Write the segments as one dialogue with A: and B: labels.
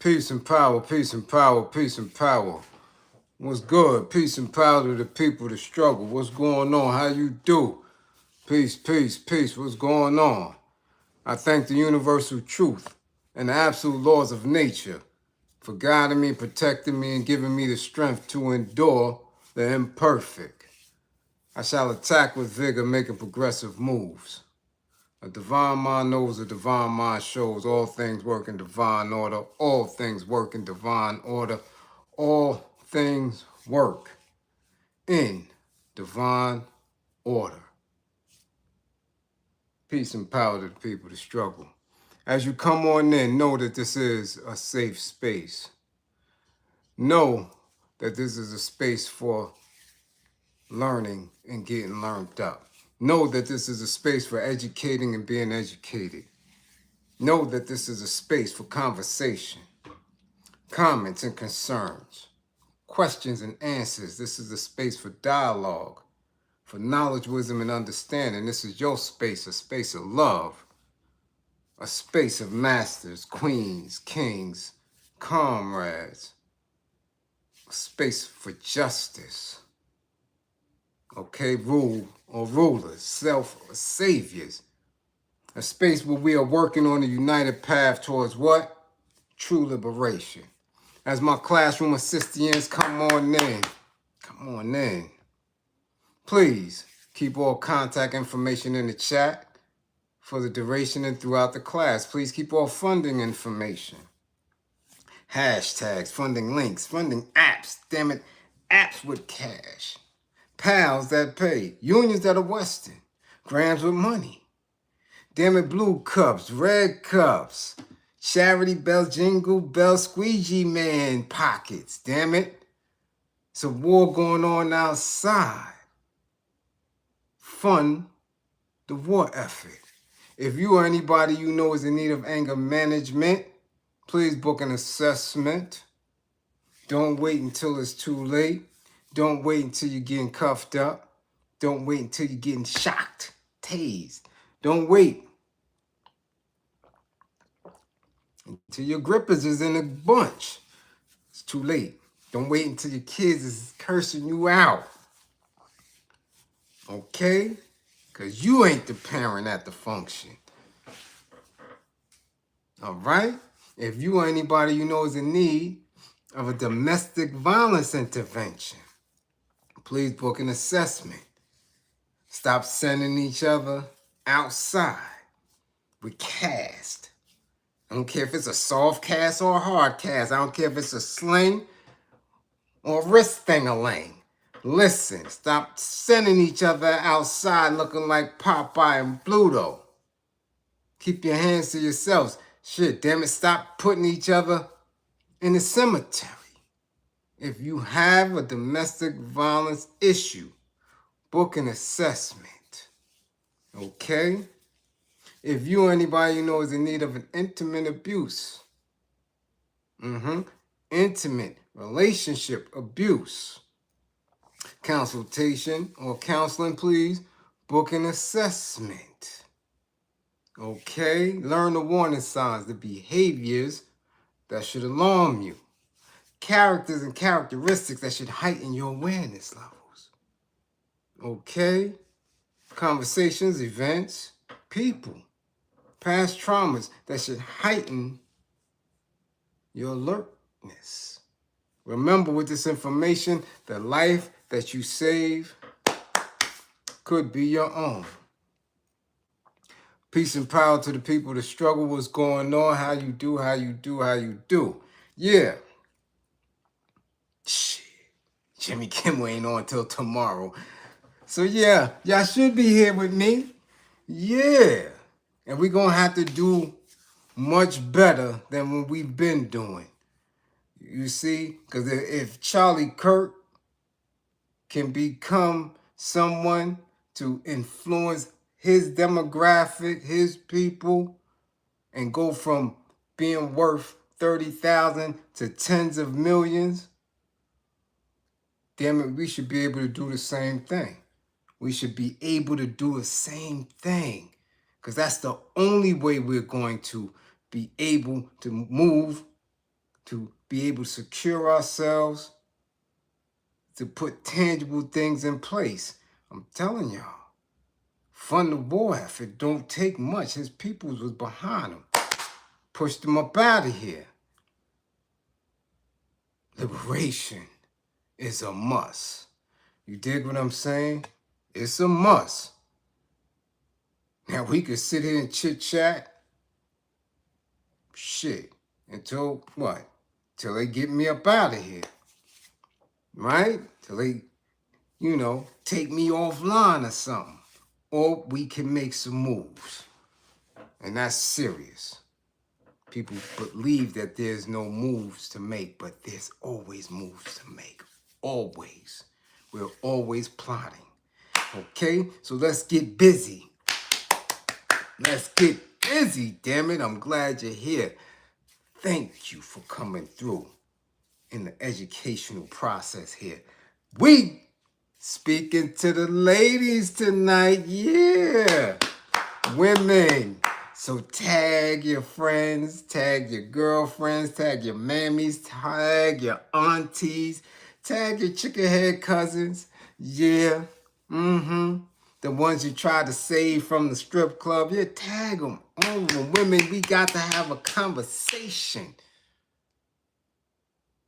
A: Peace and power, peace and power, peace and power. What's good? Peace and power to the people, the struggle. What's going on? How you do? Peace, peace, peace. What's going on? I thank the universal truth and the absolute laws of nature for guiding me, protecting me, and giving me the strength to endure the imperfect. I shall attack with vigor, making progressive moves. A divine mind knows, a divine mind shows. All things work in divine order. All things work in divine order. All things work in divine order. Peace and power to the people, the struggle. As you come on in, know that this is a safe space. Know that this is a space for learning and getting learned up. Know that this is a space for educating and being educated. Know that this is a space for conversation, comments and concerns, questions and answers. This is a space for dialogue, for knowledge, wisdom, and understanding. This is your space, a space of love, a space of masters, queens, kings, comrades, a space for justice. Okay, rule or rulers, self-saviors. A space where we are working on a united path towards what? True liberation. As my classroom assistants come on in. Please keep all contact information in the chat for the duration and throughout the class. Please keep all funding information. Hashtags, funding links, funding apps, damn it, apps with cash. Pals that pay, unions that are Western, grams with money. Damn it, blue cups, red cups, charity bells, jingle bells, squeegee man pockets. Damn it. It's a war going on outside. Fund the war effort. If you or anybody you know is in need of anger management, please book an assessment. Don't wait until it's too late. Don't wait until you're getting cuffed up. Don't wait until you're getting shocked, tased. Don't wait until your grippers is in a bunch. It's too late. Don't wait until your kids is cursing you out. Okay? Because you ain't the parent at the function. All right? If you or anybody you know is in need of a domestic violence intervention, please book an assessment. Stop sending each other outside with cast. I don't care if it's a soft cast or a hard cast. I don't care if it's a sling or a wrist thing-a-ling. Listen, stop sending each other outside looking like Popeye and Bluto. Keep your hands to yourselves. Shit, damn it, stop putting each other in the cemetery. If you have a domestic violence issue, book an assessment. Okay? If you or anybody you know is in need of an intimate abuse, intimate relationship abuse, consultation or counseling, please book an assessment. Okay? Learn the warning signs, the behaviors that should alarm you, characters and characteristics that should heighten your awareness levels. Okay? Conversations, events, people, past traumas that should heighten your alertness. Remember, with this information, the life that you save could be your own. Peace and power to the people, the struggle, what's going on, how you do. Yeah. Shit. Jimmy Kimmel ain't on till tomorrow. So yeah, y'all should be here with me. Yeah. And we're going to have to do much better than what we've been doing. You see? Because if Charlie Kirk can become someone to influence his demographic, his people, and go from being worth 30,000 to tens of millions, damn it, we should be able to do the same thing. We should be able to do the same thing. Because that's the only way we're going to be able to move to be able to secure ourselves, to put tangible things in place. I'm telling y'all, fund the war effort don't take much. His peoples was behind him, pushed him up out of here. Liberation is a must. You dig what I'm saying? It's a must. Now we could sit here and chit-chat. Shit. Until what? Till they get me up out of here. Right? Till they, take me offline or something. Or we can make some moves. And that's serious. People believe that there's no moves to make, but there's always moves to make. Always. We're always plotting. Okay? So let's get busy. Let's get busy, damn it. I'm glad you're here. Thank you for coming through in the educational process here. We speaking to the ladies tonight. Yeah. Women. So tag your friends, tag your girlfriends, tag your mammies, tag your aunties, tag your chicken head cousins. Yeah. The ones you try to save from the strip club. Yeah, tag them. All of them. Women, we got to have a conversation.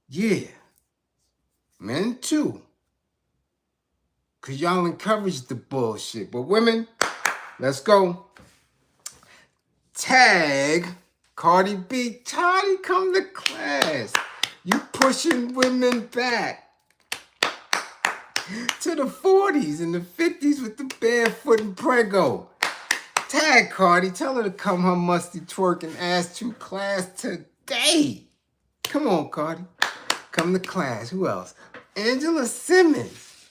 A: Yeah. Men too. Because y'all encourage the bullshit. But women, let's go. Tag Cardi B. Cardi, come to class. You pushing women back to the 40s and the 50s with the barefoot and prego. Tag Cardi. Tell her to come her musty twerking ass to class today. Come on, Cardi. Come to class. Who else? Angela Simmons.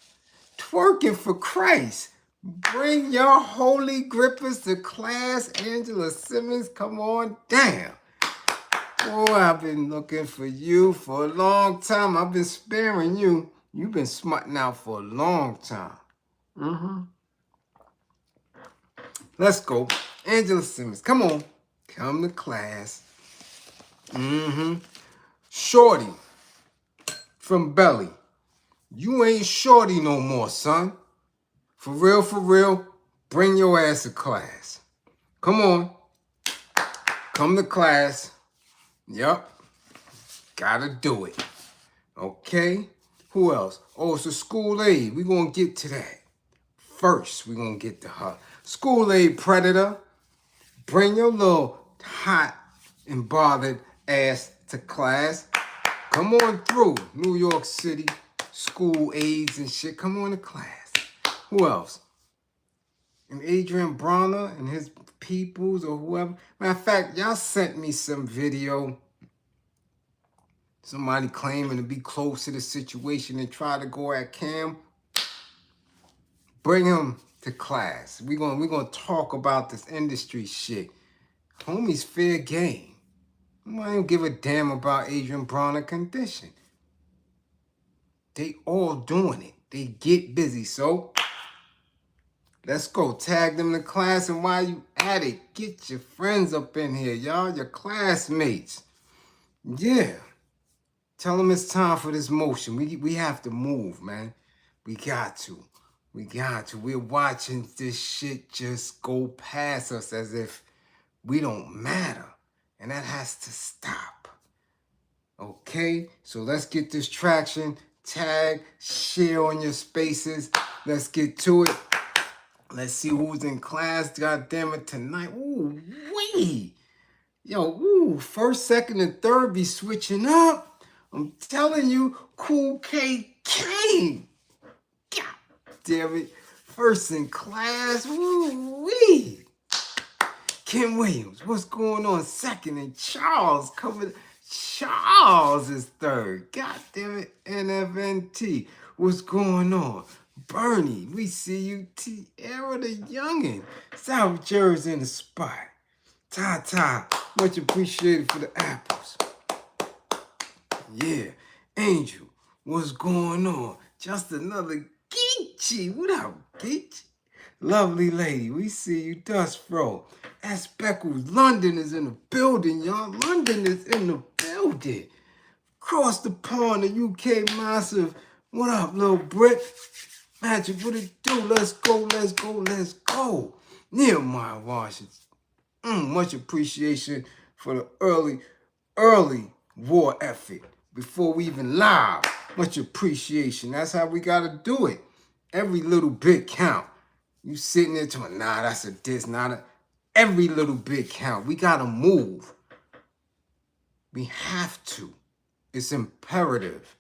A: Twerking for Christ. Bring your holy grippers to class. Angela Simmons, come on down. Boy, I've been looking for you for a long time. I've been sparing you. You've been smutting out for a long time. Let's go. Angela Simmons, come on. Come to class. Shorty from Belly. You ain't Shorty no more, son. For real, bring your ass to class. Come on. Come to class. Yup. Gotta do it. Okay? Who else? Oh, it's a school aide. We're going to get to that. First, we're going to get to her. School aide Predator. Bring your little hot and bothered ass to class. Come on through. New York City. School aides and shit. Come on to class. Who else? And Adrian Bronner and his peoples or whoever. Matter of fact, y'all sent me some video. Somebody claiming to be close to the situation and try to go at Cam. Bring him to class. We're gonna talk about this industry shit. Homie's fair game. I don't give a damn about Adrian Bronner condition. They all doing it. They get busy, so let's go. Tag them to class, and while you at it, get your friends up in here, y'all. Your classmates. Yeah. Tell them it's time for this motion. We have to move, man. We got to. We're watching this shit just go past us as if we don't matter. And that has to stop. Okay? So let's get this traction. Tag, share on your spaces. Let's get to it. Let's see who's in class. God damn it, tonight. Ooh, wee. Yo, first, second, and third be switching up. I'm telling you, Cool K came. God damn it. First in class. Ooh, wee. Kim Williams, what's going on? Second, and Charles coming. Charles is third. God damn it. NFNT. What's going on? Bernie, we see you. Tierra the youngin. South Jersey in the spot. Ty, much appreciated for the apples. Yeah. Angel, what's going on? Just another Geechee. What up, Geechee? Lovely lady, we see you. Dust Fro. S. Beckles, London is in the building, y'all. London is in the building. Across the pond, the UK massive. What up, little Brit? Magic, what it do? Let's go, let's go, let's go. Nehemiah Washington. Much appreciation for the early war effort before we even live. Much appreciation. That's how we gotta do it. Every little bit count. You sitting there talking, nah, that's a diss, not a. Every little bit count. We gotta move. We have to. It's imperative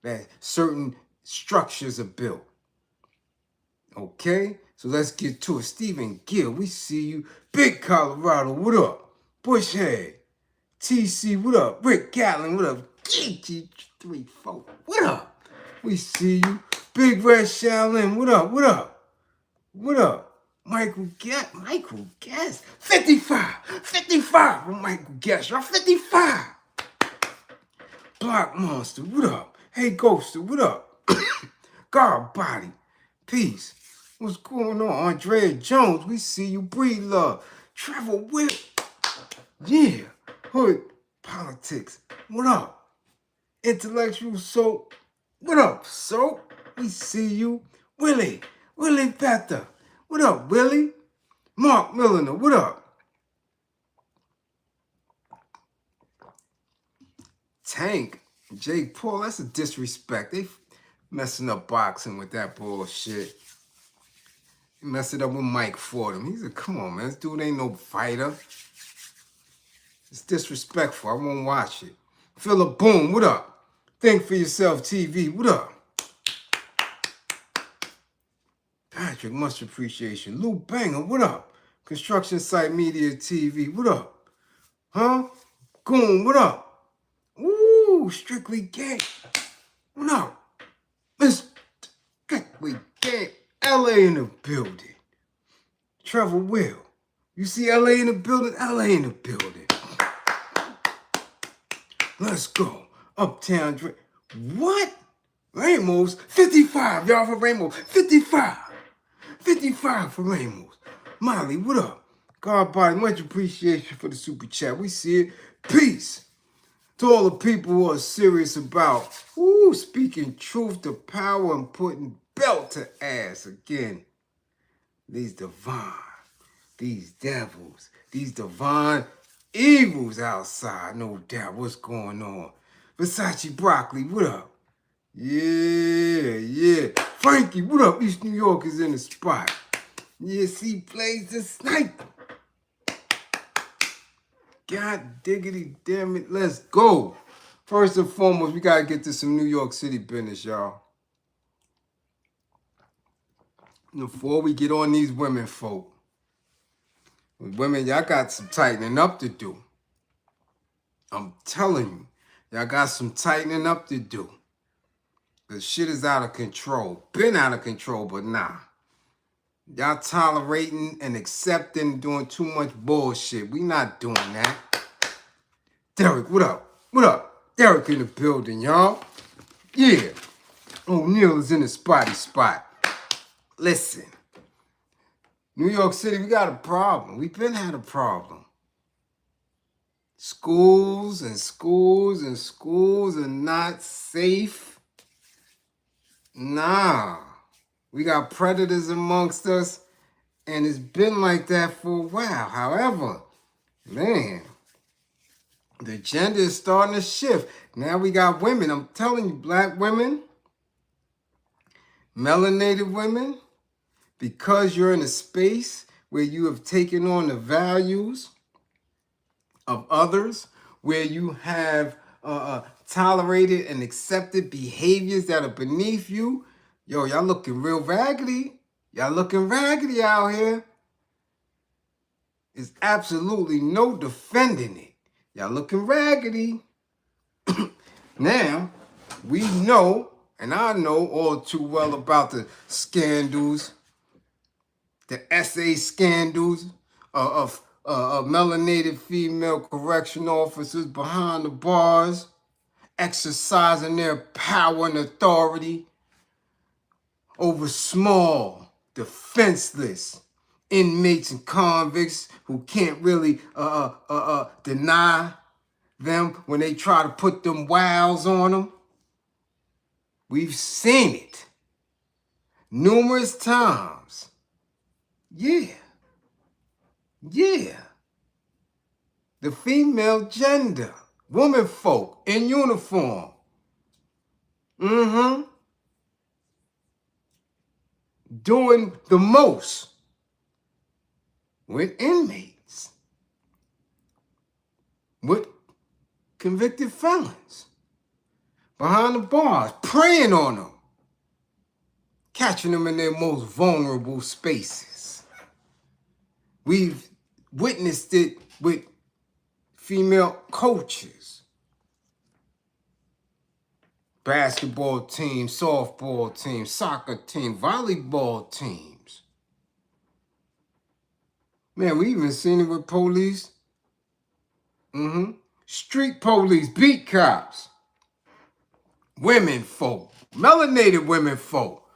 A: that certain structures are built. Okay? So let's get to it. Stephen Gill, we see you. Big Colorado, what up? Bushhead. TC, what up? Rick Gatlin, what up? GG34, what up? We see you. Big Red Shaolin, what up? What up? What up? Michael Guest. 55 from Michael Guest. Y'all 55. Block Monster, what up? Hey Ghoster, what up? God Body, peace. What's going on? Andrea Jones, we see you. Breed Love. Trevor Whip. Yeah. Hood Politics. What up? Intellectual Soap. What up, Soap? We see you. Willie Bether. What up, Willie? Mark Milliner. What up? Tank. Jake Paul. That's a disrespect. They messing up boxing with that bullshit. He messed it up with Mike Fordham. He said, come on, man. This dude ain't no fighter. It's disrespectful. I won't watch it. Philip Boom, what up? Think for Yourself TV, what up? Patrick, much appreciation. Lou Banger, what up? Construction Site Media TV, what up? Huh? Goon, what up? Ooh, Strictly Gay. What up? Mr. Strictly Gay. LA in the building. Trevor Will. You see LA in the building? LA in the building. Let's go. Uptown Drake. What? Ramos. 55. Y'all for Ramos. 55. 55 for Ramos. Molly, what up? God Body, much appreciation for the super chat. We see it. Peace. To all the people who are serious about speaking truth to power and putting belt to ass again. These devils, these divine evils outside, no doubt. What's going on? Versace Broccoli, what up? Yeah. Frankie, what up? East New York is in the spot. Yes, he plays the sniper. God diggity damn it, let's go. First and foremost, we gotta get to some New York City business, y'all. Before we get on these women folk. Women, y'all got some tightening up to do. I'm telling you, y'all got some tightening up to do. The shit is out of control. Been out of control, but nah. Y'all tolerating and accepting, doing too much bullshit. We not doing that. Derek, what up? What up? Derek in the building, y'all. Yeah. O'Neal is in the spotty spot. Listen. New York City, we got a problem. We've been had a problem. Schools are not safe. Nah. We got predators amongst us, and it's been like that for a while. However, man, the agenda is starting to shift. Now we got women. I'm telling you, black women, melanated women, because you're in a space where you have taken on the values of others, where you have tolerated and accepted behaviors that are beneath you. Yo, y'all looking real raggedy. Y'all looking raggedy out here. There's absolutely no defending it. Y'all looking raggedy. Now, we know, and I know all too well about the scandals, the essay scandals of melanated female correction officers behind the bars, exercising their power and authority over small, defenseless inmates and convicts who can't really deny them when they try to put them wows on them. We've seen it numerous times. Yeah. Yeah. The female gender, woman folk in uniform. Doing the most with inmates, with convicted felons, behind the bars, preying on them, catching them in their most vulnerable spaces. We've witnessed it with female coaches, basketball teams, softball teams, soccer teams, volleyball teams. Man, we even seen it with police. Street police, beat cops, women folk, melanated women folk,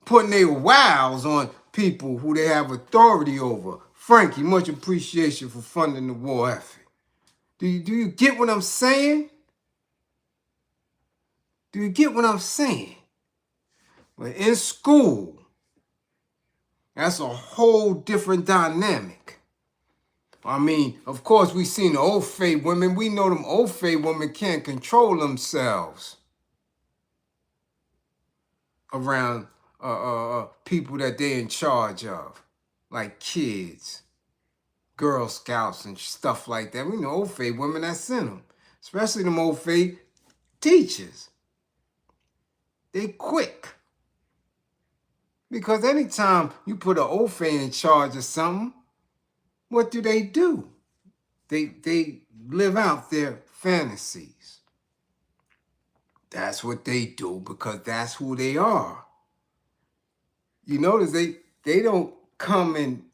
A: putting their wows on people who they have authority over. Frankie, much appreciation for funding the war effort. Do you get what I'm saying? Do you get what I'm saying? But in school, that's a whole different dynamic. I mean, of course, we seen the old fae women. We know them old fae women can't control themselves around people that they're in charge of, like kids, Girl Scouts and stuff like that. We know old fae women that send them, especially them old fae teachers. They quick. Because anytime you put an old fae in charge of something, what do? They live out their fantasies. That's what they do because that's who they are. You notice they don't come and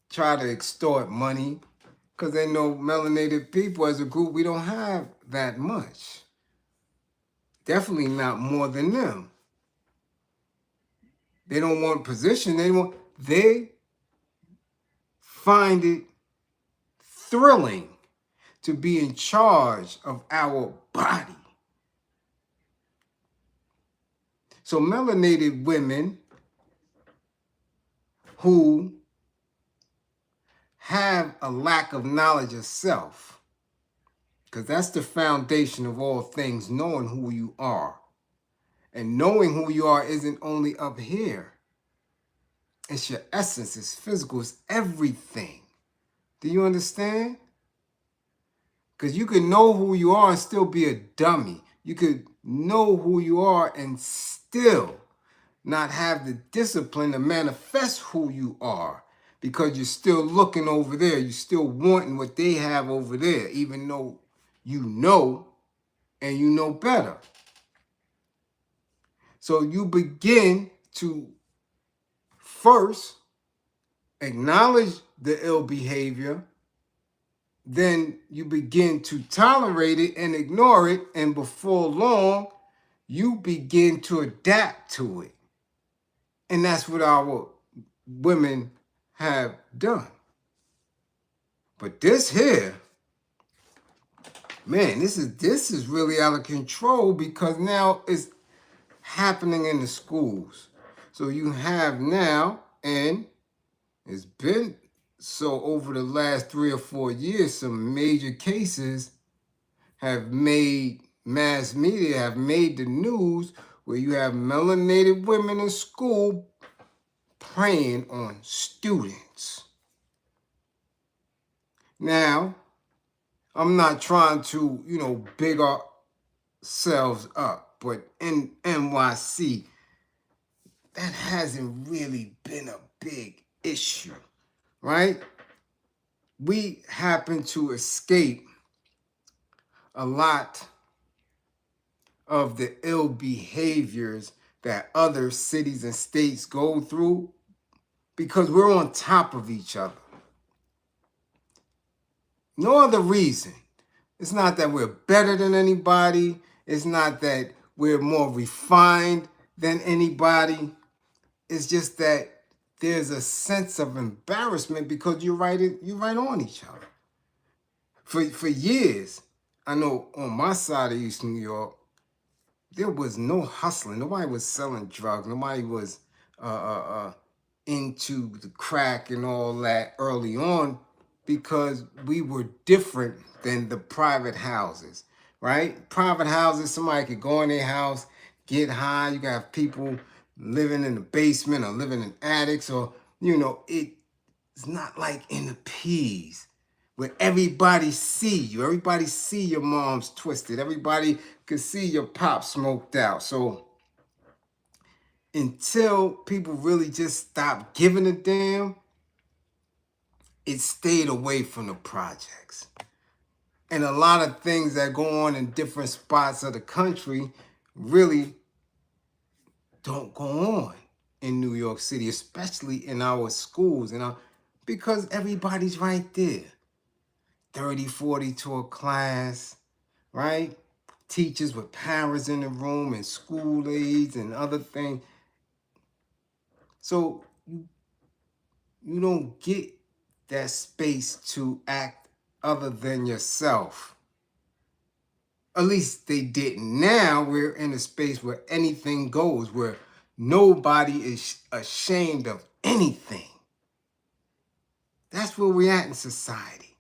A: try to extort money because they know melanated people as a group, we don't have that much. Definitely not more than them. They don't want position. They find it thrilling to be in charge of our body. So melanated women who have a lack of knowledge of self, because that's the foundation of all things, knowing who you are. And knowing who you are isn't only up here. It's your essence, it's physical, it's everything. Do you understand? Because you can know who you are and still be a dummy. You could know who you are and still not have the discipline to manifest who you are because you're still looking over there. You're still wanting what they have over there, even though you know and you know better. So you begin to first acknowledge the ill behavior, then you begin to tolerate it and ignore it, and before long, you begin to adapt to it. And that's what our women have done. But this here, man, this is really out of control because now it's happening in the schools. So you have now, and it's been so over the last 3 or 4 years, some major cases have made mass media, have made the news where you have melanated women in school preying on students. Now, I'm not trying to, big ourselves up, but in NYC, that hasn't really been a big issue, right? We happen to escape a lot of the ill behaviors that other cities and states go through because we're on top of each other. No other reason. It's not that we're better than anybody. It's not that we're more refined than anybody. It's just that there's a sense of embarrassment because you're right on each other. For years, I know on my side of East New York, there was no hustling. Nobody was selling drugs. Nobody was into the crack and all that early on because we were different than the private houses, right? Private houses, somebody could go in their house, get high. You got people living in the basement or living in attics, or, it's not like in the P's where everybody see you. Everybody see your mom's twisted. Everybody could see your pop smoked out. So until people really just stopped giving a damn, it stayed away from the projects. And a lot of things that go on in different spots of the country really don't go on in New York City, especially in our schools, because everybody's right there. 30, 40 to a class, right? Teachers with parents in the room and school aides and other things. So you don't get that space to act other than yourself. At least they didn't. Now we're in a space where anything goes, where nobody is ashamed of anything. That's where we're at in society.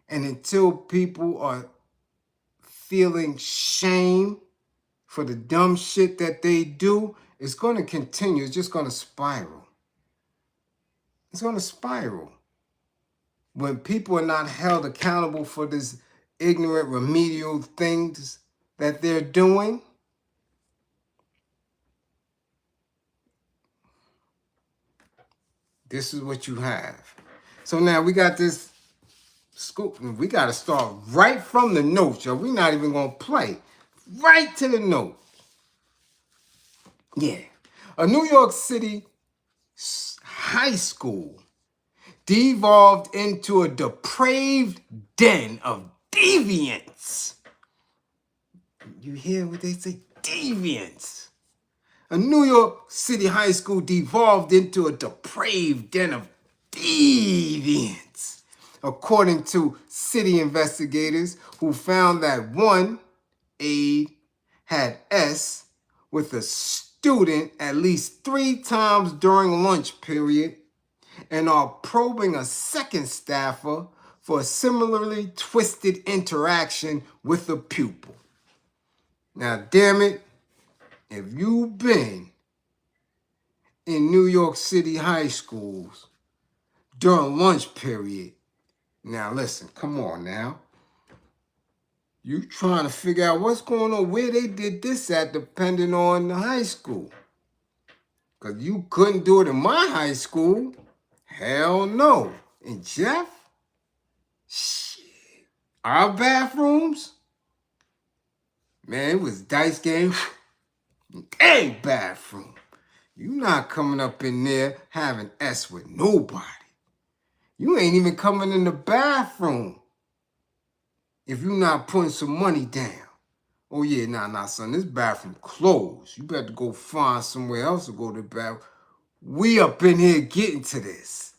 A: And until people are feeling shame for the dumb shit that they do, it's going to continue. It's just going to spiral. It's going to spiral. When people are not held accountable for this ignorant remedial things that they're doing, this is what you have. So now we got this scoop. We got to start right from the notes, yo. We're not even going to play. Right to the note. Yeah. A New York City high school devolved into a depraved den of deviance. You hear what they say? Deviance. A New York City high school devolved into a depraved den of deviance, according to city investigators who found that one Aide had S with a student at least 3 times during lunch period and are probing a second staffer for a similarly twisted interaction with a pupil. Now, damn it, if you've been in New York City high schools during lunch period, now listen, come on now. You trying to figure out what's going on, where they did this at, depending on the high school. Because you couldn't do it in my high school. Hell no. And Jeff? Shit. Our bathrooms? Man, it was dice game in every bathroom. You not coming up in there having S with nobody. You ain't even coming in the bathroom if you not putting some money down. Oh yeah, nah, son, this bathroom closed. You better go find somewhere else to go to the bathroom. We up in here getting to this.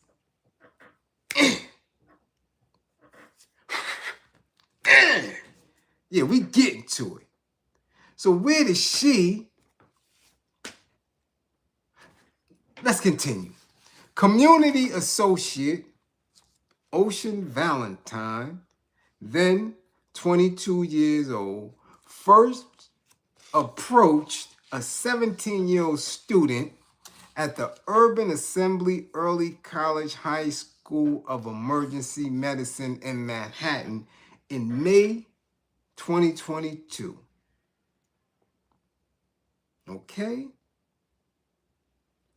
A: Yeah, we getting to it. So where did she... Let's continue. Community associate Ocean Valentine, then 22 years old, first approached a 17-year-old student at the Urban Assembly Early College High School of Emergency Medicine in Manhattan in May 2022. Okay?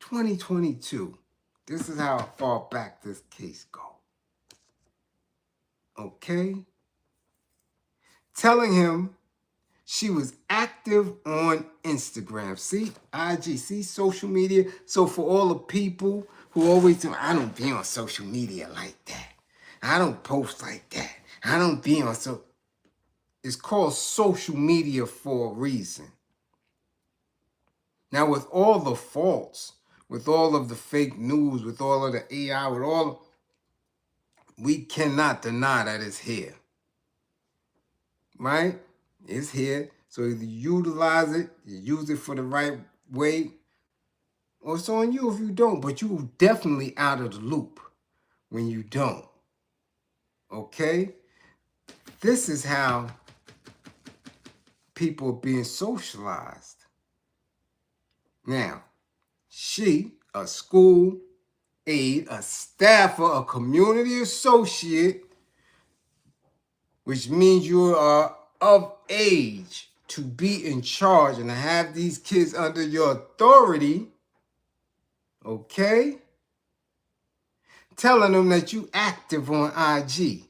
A: 2022. This is how far back this case goes. Okay? Telling him she was active on Instagram. See, IG, see, social media. So for all the people who always say, I don't be on social media like that. I don't post like that. I don't be on so. It's called social media for a reason. Now, with all the faults, with all of the fake news, with all of the AI, we cannot deny that it's here. right? It's here. So either you utilize it, you use it for the right way, or it's on you if you don't. But you definitely out of the loop when you don't. Okay? This is how people are being socialized. Now, she, a school aide, a staffer, a community associate, which means you are of age to be in charge and to have these kids under your authority, okay? Telling them that you active on IG,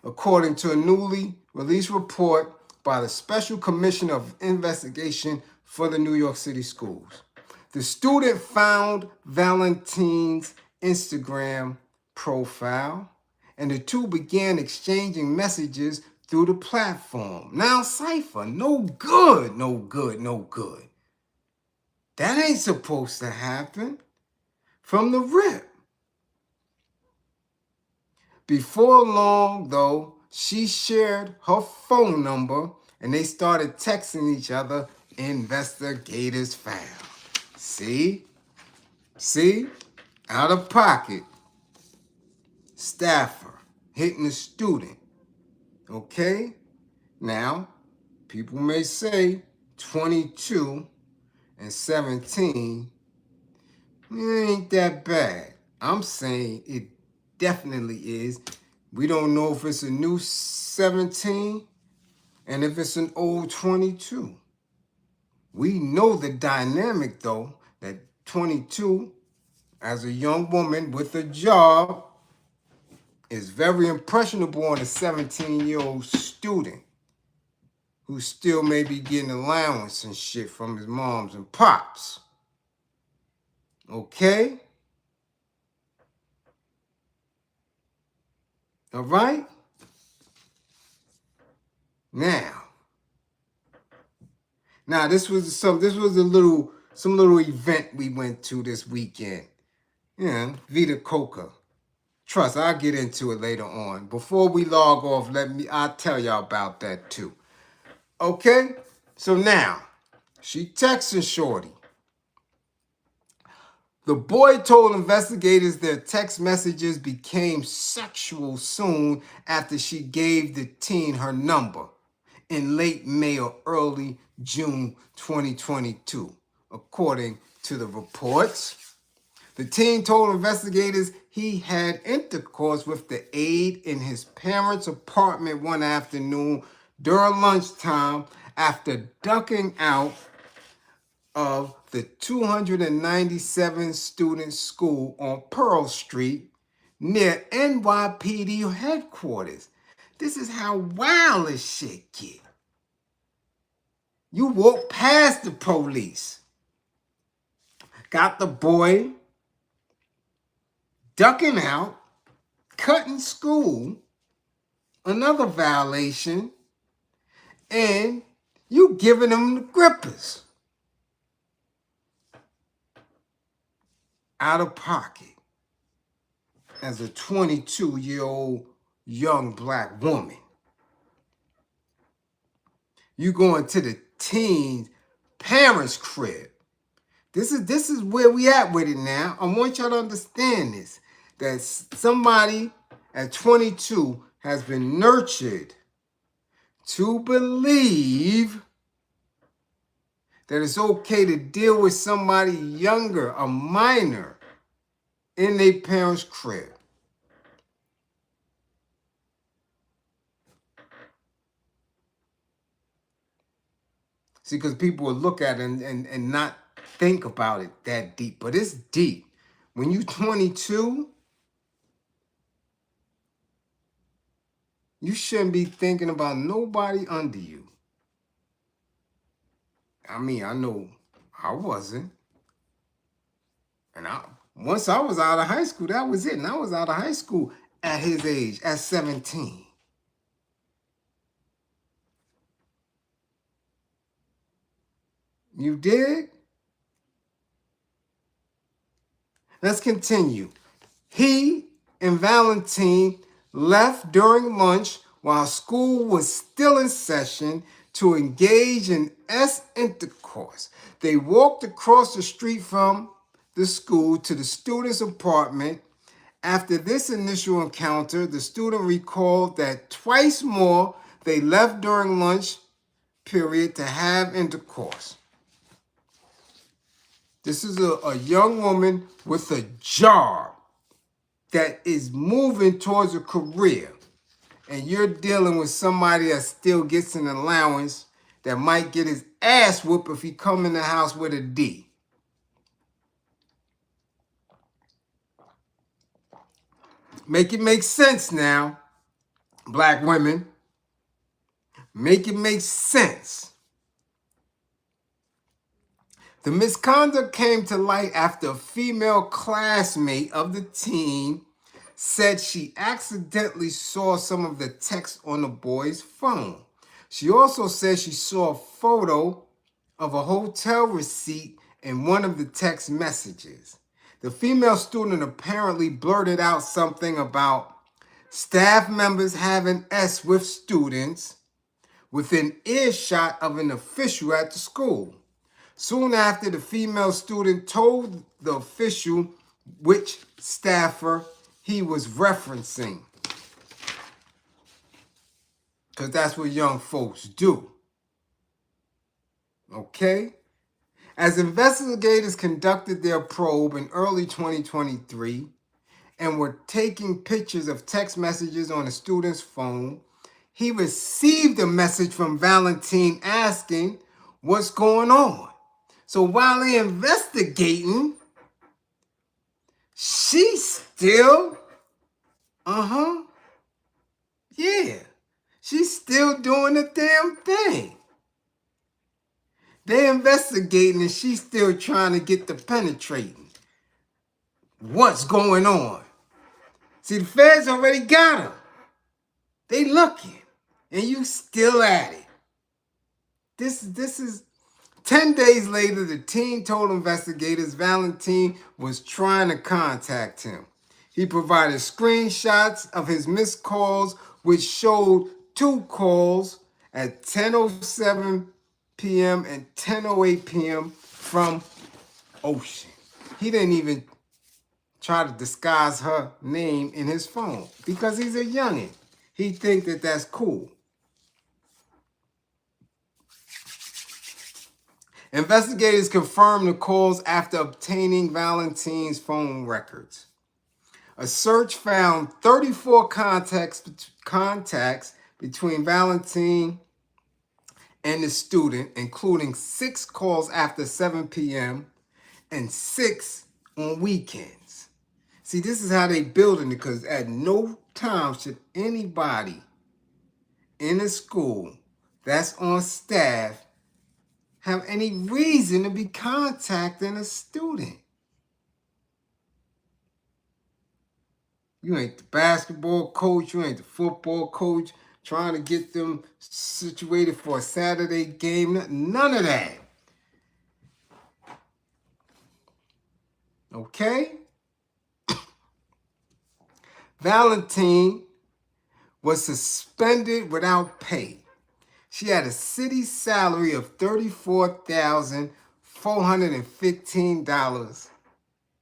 A: according to a newly released report by the Special Commission of Investigation for the New York City Schools. The student found Valentine's Instagram profile, and the two began exchanging messages through the platform. Now, Cypher, no good, no good, no good. That ain't supposed to happen from the rip. Before long, though, she shared her phone number and they started texting each other. Investigators found. See? Out of pocket. Staffer hitting a student. Okay? Now, people may say 22 and 17, it ain't that bad. I'm saying it definitely is. We don't know if it's a new 17 and if it's an old 22. We know the dynamic, though, that 22, as a young woman with a job, is very impressionable on a 17-year-old student who still may be getting allowance and shit from his moms and pops. Okay? All right? Now, this was some little event we went to this weekend. Vita Coca. Trust, I'll get into it later on. Before we log off, I'll tell y'all about that too. Okay? So now, she texting Shorty. The boy told investigators their text messages became sexual soon after she gave the teen her number in late May or early June 2022, according to the reports. The teen told investigators he had intercourse with the aide in his parents' apartment one afternoon during lunchtime after ducking out of the 297 student school on Pearl Street near NYPD headquarters. This is how wild this shit get. You walk past the police. Got the boy ducking out, cutting school, another violation, and you giving them the grippers. Out of pocket as a 22-year-old young black woman. You going to the teen's parents' crib. This is where we at with it now. I want y'all to understand this. That somebody at 22 has been nurtured to believe that it's okay to deal with somebody younger, a minor, in their parents' crib. See, because people will look at it and not think about it that deep. But it's deep. When you're 22, you shouldn't be thinking about nobody under you. I mean, I know I wasn't. And once I was out of high school, that was it. And I was out of high school at his age, at 17. You dig? Let's continue. He and Valentine left during lunch while school was still in session to engage in intercourse. They walked across the street from the school to the student's apartment. After this initial encounter, the student recalled that twice more they left during lunch period to have intercourse. This is a young woman with a job that is moving towards a career, and you're dealing with somebody that still gets an allowance that might get his ass whooped if he come in the house with a D. Make it make sense now, black women. Make it make sense. The misconduct came to light after a female classmate of the teen said she accidentally saw some of the text on the boy's phone. She also said she saw a photo of a hotel receipt in one of the text messages. The female student apparently blurted out something about staff members having S with students within earshot of an official at the school. Soon after, the female student told the official which staffer he was referencing. Because that's what young folks do. Okay? As investigators conducted their probe in early 2023 and were taking pictures of text messages on the student's phone, he received a message from Valentine asking what's going on. So while they're investigating, she's still, she's still doing the damn thing. They're investigating and she's still trying to get the penetrating. What's going on? See, the feds already got her. They looking, and you still at it. This is 10 days later, the teen told investigators Valentine was trying to contact him. He provided screenshots of his missed calls, which showed 2 calls at 10:07 p.m. and 10:08 p.m. from Ocean. He didn't even try to disguise her name in his phone because he's a youngin'. He think that that's cool. Investigators confirmed the calls after obtaining Valentine's phone records. A search found 34 contacts between Valentine and the student, including 6 calls after 7 p.m. and 6 on weekends. See, this is how they building it, because at no time should anybody in a school that's on staff have any reason to be contacting a student. You ain't the basketball coach, you ain't the football coach trying to get them situated for a Saturday game. None of that. Okay? Valentine was suspended without pay. She had a city salary of $34,415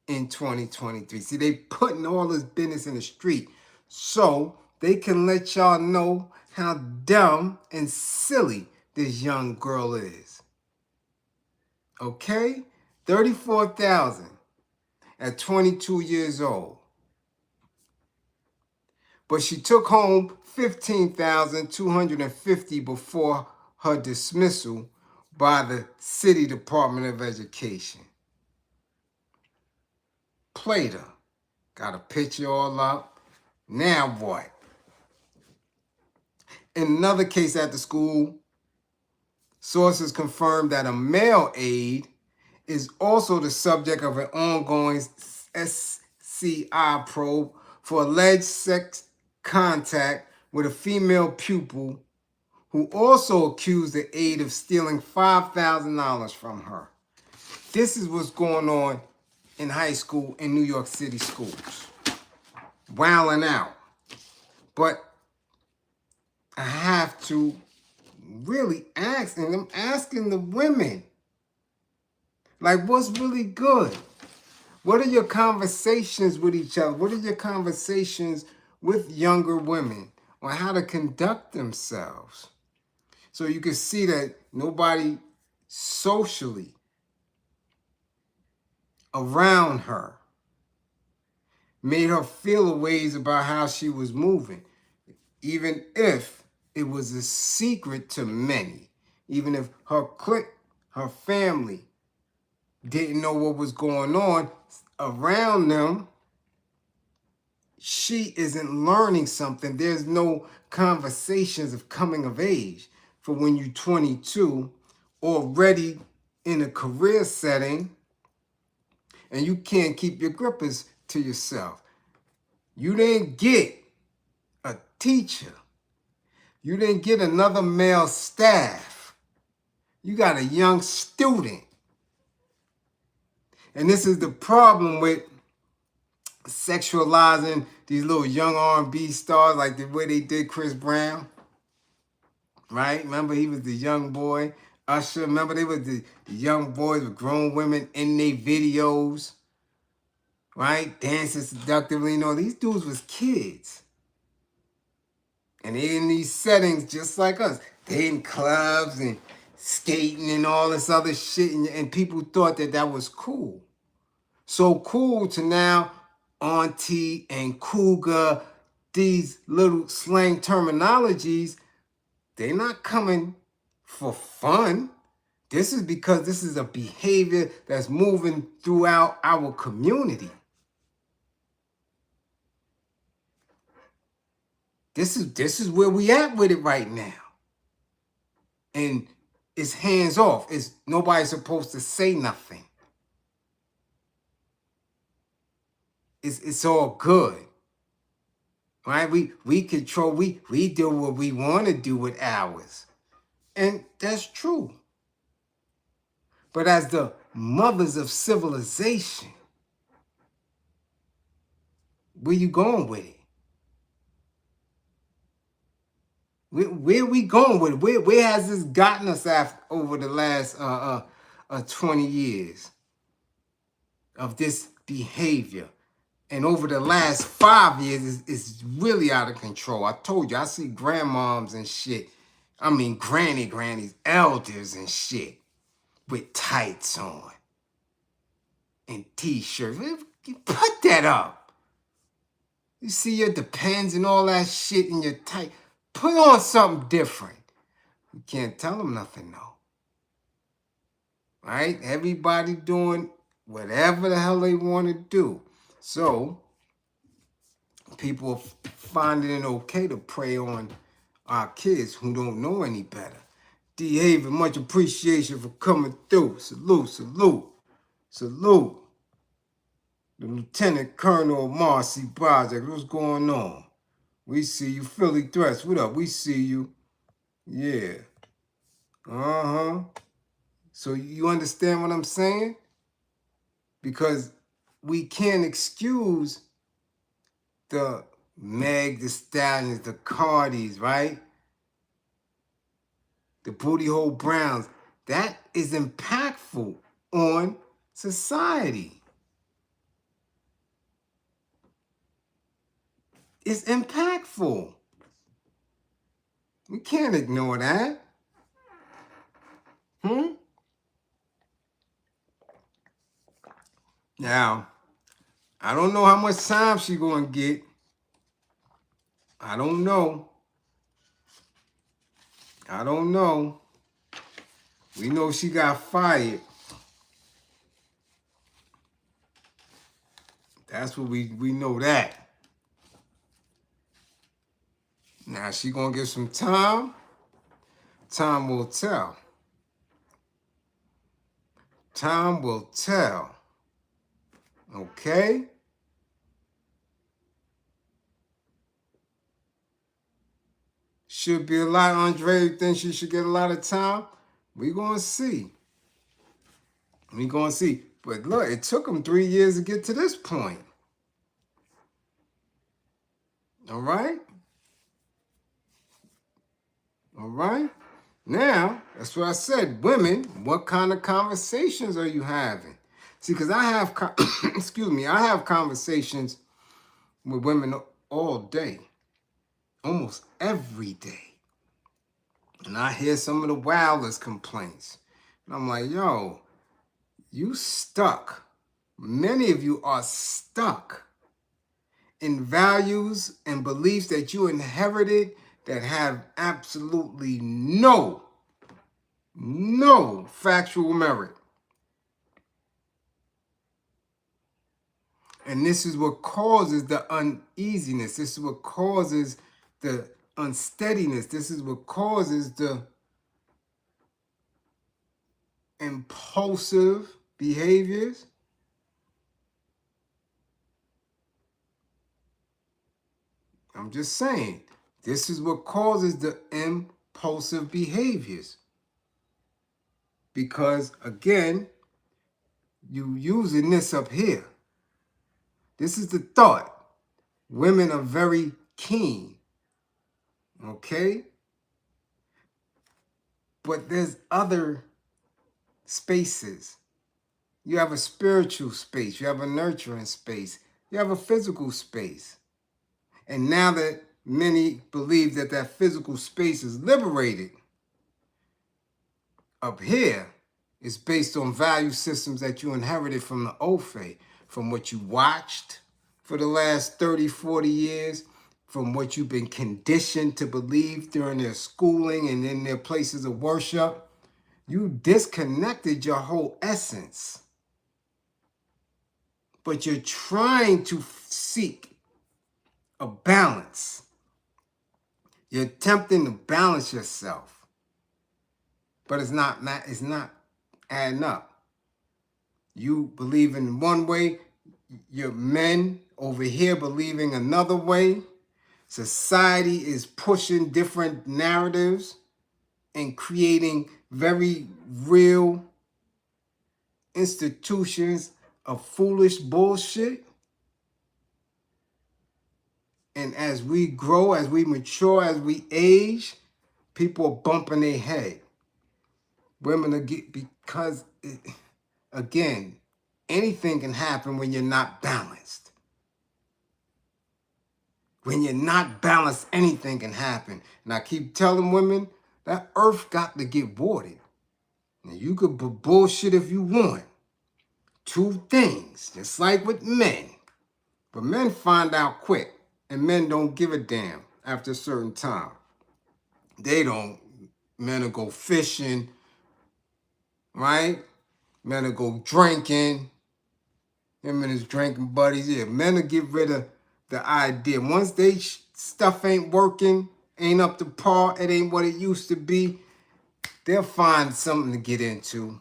A: in 2023. See, they putting all this business in the street so they can let y'all know how dumb and silly this young girl is. Okay? $34,000 at 22 years old. But she took home $15,250 before her dismissal by the City Department of Education. Played her. Got a picture all up. Now what? In another case at the school, sources confirmed that a male aide is also the subject of an ongoing SCI probe for alleged sex contact with a female pupil who also accused the aide of stealing $5,000 from her. This is what's going on in high school in New York City schools. Wilding out. But I have to really ask, and I'm asking the women, like, what's really good? What are your conversations with each other? What are your conversations with younger women on how to conduct themselves? So you can see that nobody socially around her made her feel a ways about how she was moving, even if it was a secret to many, even if her clique, her family didn't know what was going on around them. She isn't learning something. There's no conversations of coming of age for when you're 22, already in a career setting, and you can't keep your grippers to yourself. You didn't get a teacher. You didn't get another male staff. You got a young student. And this is the problem with sexualizing these little young R&B stars, like the way they did Chris Brown. Right? Remember, he was the young boy. Usher, remember, they were the young boys with grown women in their videos. Right? Dancing seductively. You know, these dudes was kids. And they in these settings just like us. They in clubs and skating and all this other shit. And people thought that that was cool. So cool to now auntie and cougar, these little slang terminologies, they're not coming for fun. This is because this is a behavior that's moving throughout our community. This is where we at with it right now. And it's hands off. It's nobody's supposed to say nothing. It's all good. Right? We control, we do what we want to do with ours. And that's true. But as the mothers of civilization, where you going with it? Where we going with it? Where has this gotten us after over the last 20 years of this behavior? And over the last 5 years, it's really out of control. I told you, I see grandmoms and shit. I mean, grannies, elders and shit with tights on and t-shirts. Put that up. You see your Depends and all that shit in your tight. Put on something different. You can't tell them nothing, though. Right? Everybody doing whatever the hell they want to do. So, people are finding it okay to prey on our kids who don't know any better. D. Haven, much appreciation for coming through. Salute, salute, salute. The Lieutenant Colonel of Marcy Project, what's going on? We see you. Philly Threats, what up? We see you. Yeah. Uh-huh. So you understand what I'm saying? Because we can't excuse the Meg the Stallions, the Cardis, right? The booty hole Browns. That is impactful on society. It's impactful. We can't ignore that. Now, I don't know how much time she gonna get. I don't know. We know she got fired. That's what we know that. Now she gonna get some time. Time will tell. Time will tell. Okay? Should be a lot. Andre thinks she should get a lot of time. We gonna see. But look, it took them 3 years to get to this point. All right? All right? Now, that's what I said. Women, what kind of conversations are you having? See, because I have, excuse me, I have conversations with women all day, almost every day. And I hear some of the wildest complaints. And I'm like, yo, you stuck. Many of you are stuck in values and beliefs that you inherited that have absolutely no factual merit. And this is what causes the uneasiness. This is what causes the unsteadiness. This is what causes the impulsive behaviors. I'm just saying, this is what causes the impulsive behaviors. Because, again, you using this up here. This is the thought. Women are very keen. Okay? But there's other spaces. You have a spiritual space. You have a nurturing space. You have a physical space. And now that many believe that that physical space is liberated, up here is based on value systems that you inherited from the Ofe, from what you watched for the last 30, 40 years, from what you've been conditioned to believe during their schooling and in their places of worship. You disconnected your whole essence. But you're trying to seek a balance. You're attempting to balance yourself. But it's not adding up. You believe in one way, your men over here believing another way. Society is pushing different narratives and creating very real institutions of foolish bullshit. And as we grow, as we mature, as we age, people are bumping their head. Women are because, again, anything can happen when you're not balanced. When you're not balanced, anything can happen. And I keep telling women, that earth got to get watered. Now, you could bullshit if you want. Two things, just like with men. But men find out quick, and men don't give a damn after a certain time. They don't. Men will go fishing, right? Men will go drinking. Him and his drinking buddies. Yeah, men will get rid of the idea. Once they stuff ain't working, ain't up to par, it ain't what it used to be, they'll find something to get into.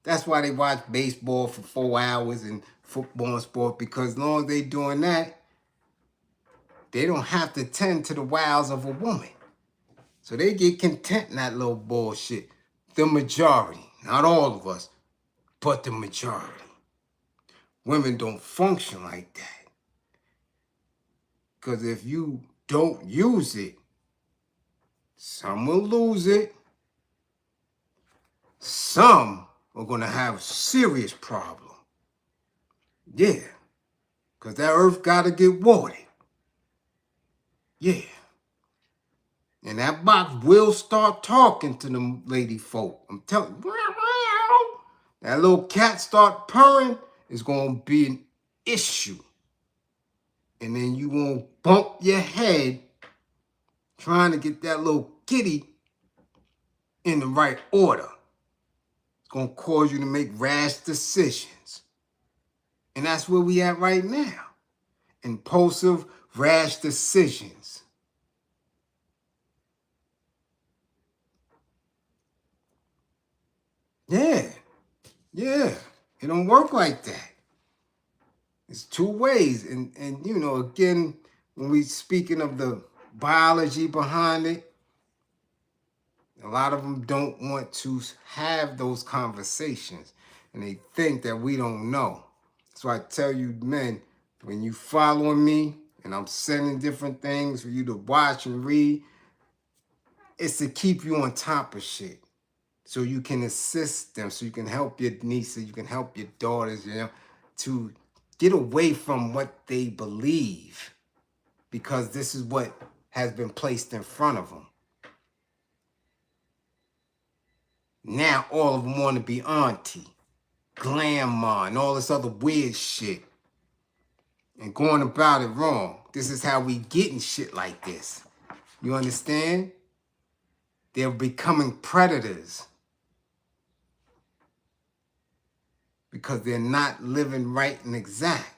A: That's why they watch baseball for 4 hours and football and sport, because as long as they doing that, they don't have to tend to the wiles of a woman. So they get content in that little bullshit. The majority, not all of us, but the majority. Women don't function like that. Because if you don't use it, some will lose it. Some are going to have a serious problem. Yeah. Because that earth got to get watered. Yeah. And that box will start talking to them lady folk. I'm telling you. That little cat start purring, it's going to be an issue. And then you won't bump your head trying to get that little kitty in the right order. It's going to cause you to make rash decisions. And that's where we at right now. Impulsive, rash decisions. Yeah. It don't work like that. It's two ways. And you know, again, when we speaking of the biology behind it, a lot of them don't want to have those conversations. And they think that we don't know. So I tell you, men, when you following me and I'm sending different things for you to watch and read, It's to keep you on top of shit. So you can assist them, so you can help your nieces, you can help your daughters, to get away from what they believe, because this is what has been placed in front of them. Now all of them want to be auntie, grandma, and all this other weird shit, and going about it wrong. This is how we getting shit like this. You understand? They're becoming predators because they're not living right and exact.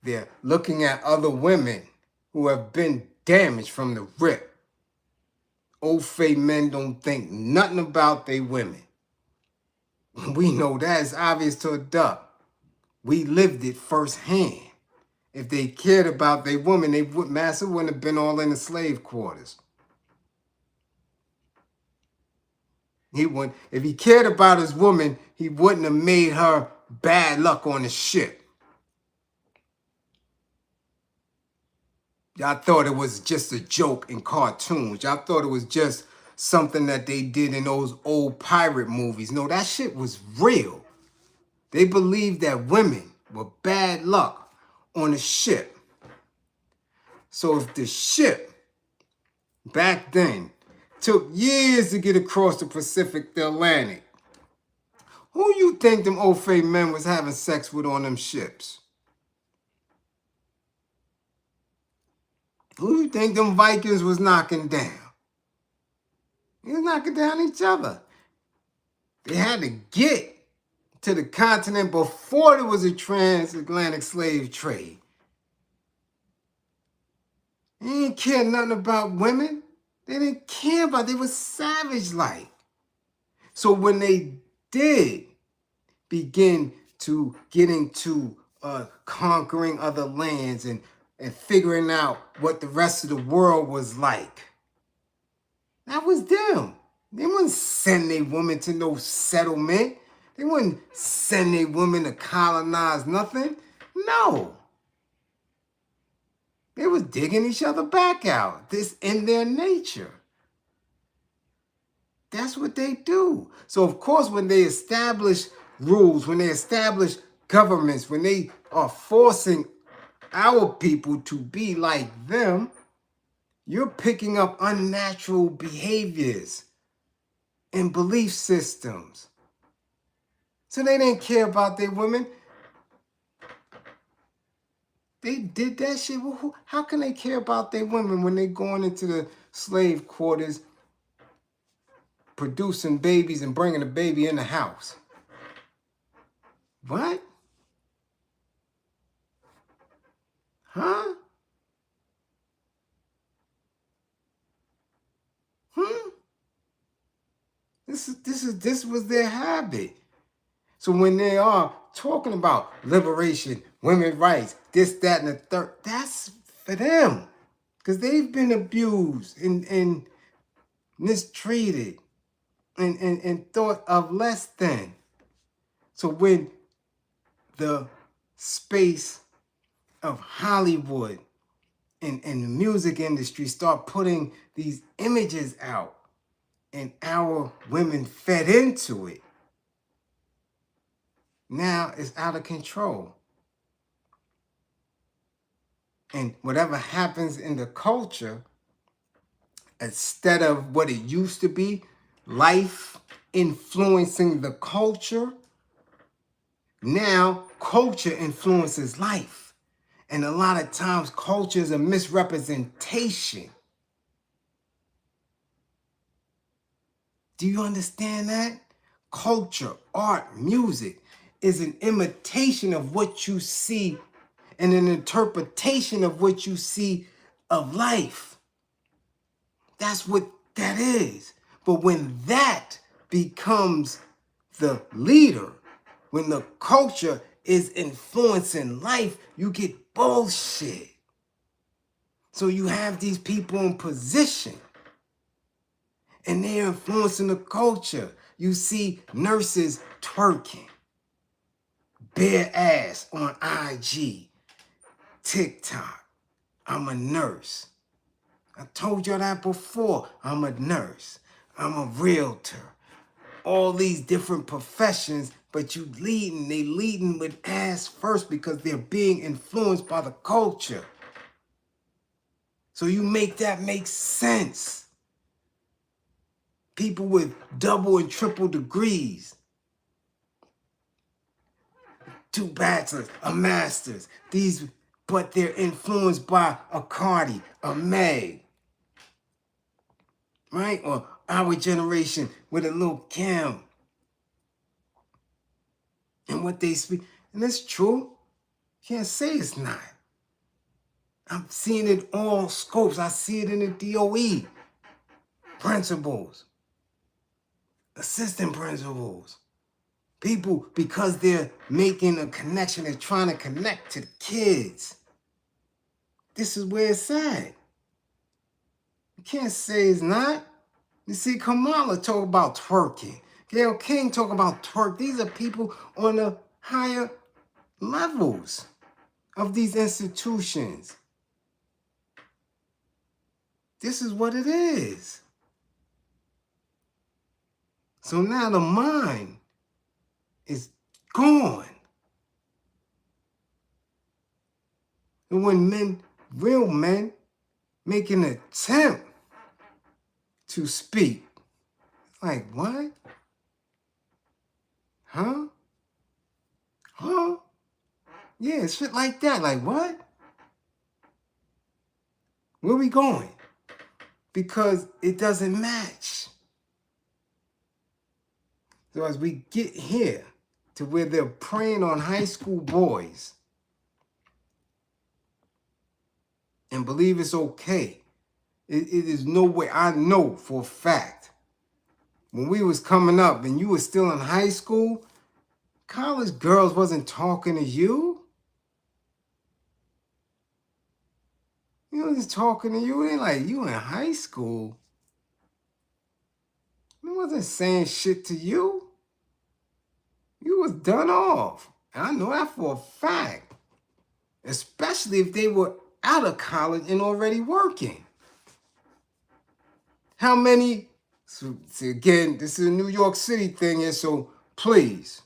A: They're looking at other women who have been damaged from the rip. Old fake men don't think nothing about they women. We know that is obvious to a duck. We lived it firsthand. If they cared about their woman, Massa wouldn't have been all in the slave quarters. If he cared about his woman, he wouldn't have made her bad luck on the ship. Y'all thought it was just a joke in cartoons. Y'all thought it was just something that they did in those old pirate movies. No, that shit was real. They believed that women were bad luck on a ship. So if the ship back then took years to get across the Pacific, the Atlantic, who you think them old fake men was having sex with on them ships? Who you think them Vikings was knocking down? They was knocking down each other. They had to get to the continent before there was a transatlantic slave trade. They didn't care nothing about women. They didn't care about, they were savage-like. So when they did begin to get into conquering other lands and figuring out what the rest of the world was like, that was them. They wouldn't send their women to no settlement. They wouldn't send their women to colonize nothing. No. They was digging each other back out. This in their nature. That's what they do. So of course, when they establish rules, when they establish governments, when they are forcing our people to be like them, you're picking up unnatural behaviors and belief systems. So they didn't care about their women. They did that shit. Well, how can they care about their women when they going into the slave quarters, producing babies and bringing a baby in the house? What? Huh? This was their habit. So when they are talking about liberation, women's rights, this, that, and the third, that's for them. Because they've been abused and mistreated and thought of less than. So when the space of Hollywood and the music industry start putting these images out and our women fed into it, now it's out of control. And whatever happens in the culture, instead of what it used to be, life influencing the culture, now culture influences life. And a lot of times culture is a misrepresentation. Do you understand that? Culture, art, music is an imitation of what you see and an interpretation of what you see of life. That's what that is. But when that becomes the leader, when the culture is influencing life, you get bullshit. So you have these people in position and they're influencing the culture. You see nurses twerking, bare ass on IG, TikTok. I'm a nurse. I told you that before. I'm a nurse. I'm a realtor. All these different professions, but they leading with ass first because they're being influenced by the culture. So you make that make sense. People with double and triple degrees, 2 bachelors, a master's, but they're influenced by a Cardi, a Meg, right? Or our generation with a little Kim. And what they speak, and it's true. Can't say it's not. I'm seeing it all scopes. I see it in the DOE. Principals, assistant principals. People, because they're making a connection, they're trying to connect to the kids. This is where it's at. You can't say it's not. You see Kamala talk about twerking. Gayle King talk about twerk. These are people on the higher levels of these institutions. This is what it is. So now the mind is gone. And when real men, make an attempt to speak, like, what? Huh? Huh? Yeah, shit like that. Like, what? Where we going? Because it doesn't match. So as we get here to where they're preying on high school boys and believe it's okay, it is no way. I know for a fact, when we was coming up and you were still in high school, college girls wasn't talking to you. You was talking to you. They like, you in high school. They wasn't saying shit to you. You was done off. And I know that for a fact. Especially if they were out of college and already working. How many, so again, this is a New York City thing here, so please,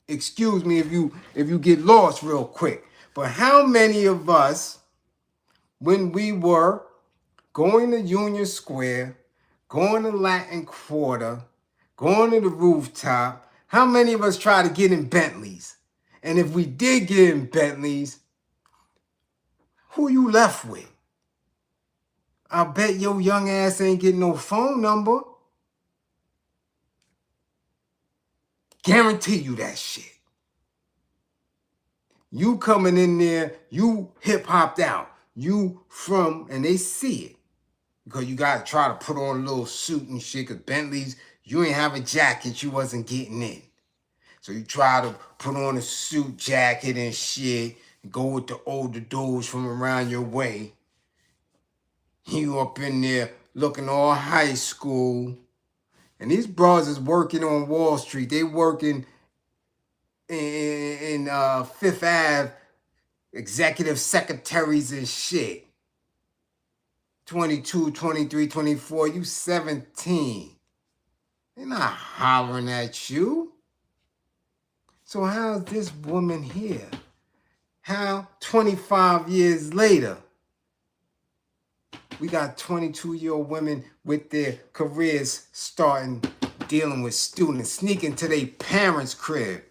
A: excuse me if you get lost real quick. But how many of us, when we were going to Union Square, going to Latin Quarter, going to the rooftop, how many of us try to get in Bentleys? And if we did get in Bentleys, who you left with? I bet your young ass ain't getting no phone number. Guarantee you that shit. You coming in there, you hip-hopped out. You from, and they see it. Because you got to try to put on a little suit and shit, because Bentleys, you ain't have a jacket, you wasn't getting in. So you try to put on a suit jacket and shit, and go with the older dudes from around your way. You up in there looking all high school. And these bros is working on Wall Street. They working in Fifth Ave, executive secretaries and shit. 22, 23, 24, you 17. They're not hollering at you. So how's this woman here? How 25 years later, we got 22-year-old women with their careers starting, dealing with students, sneaking to their parents' crib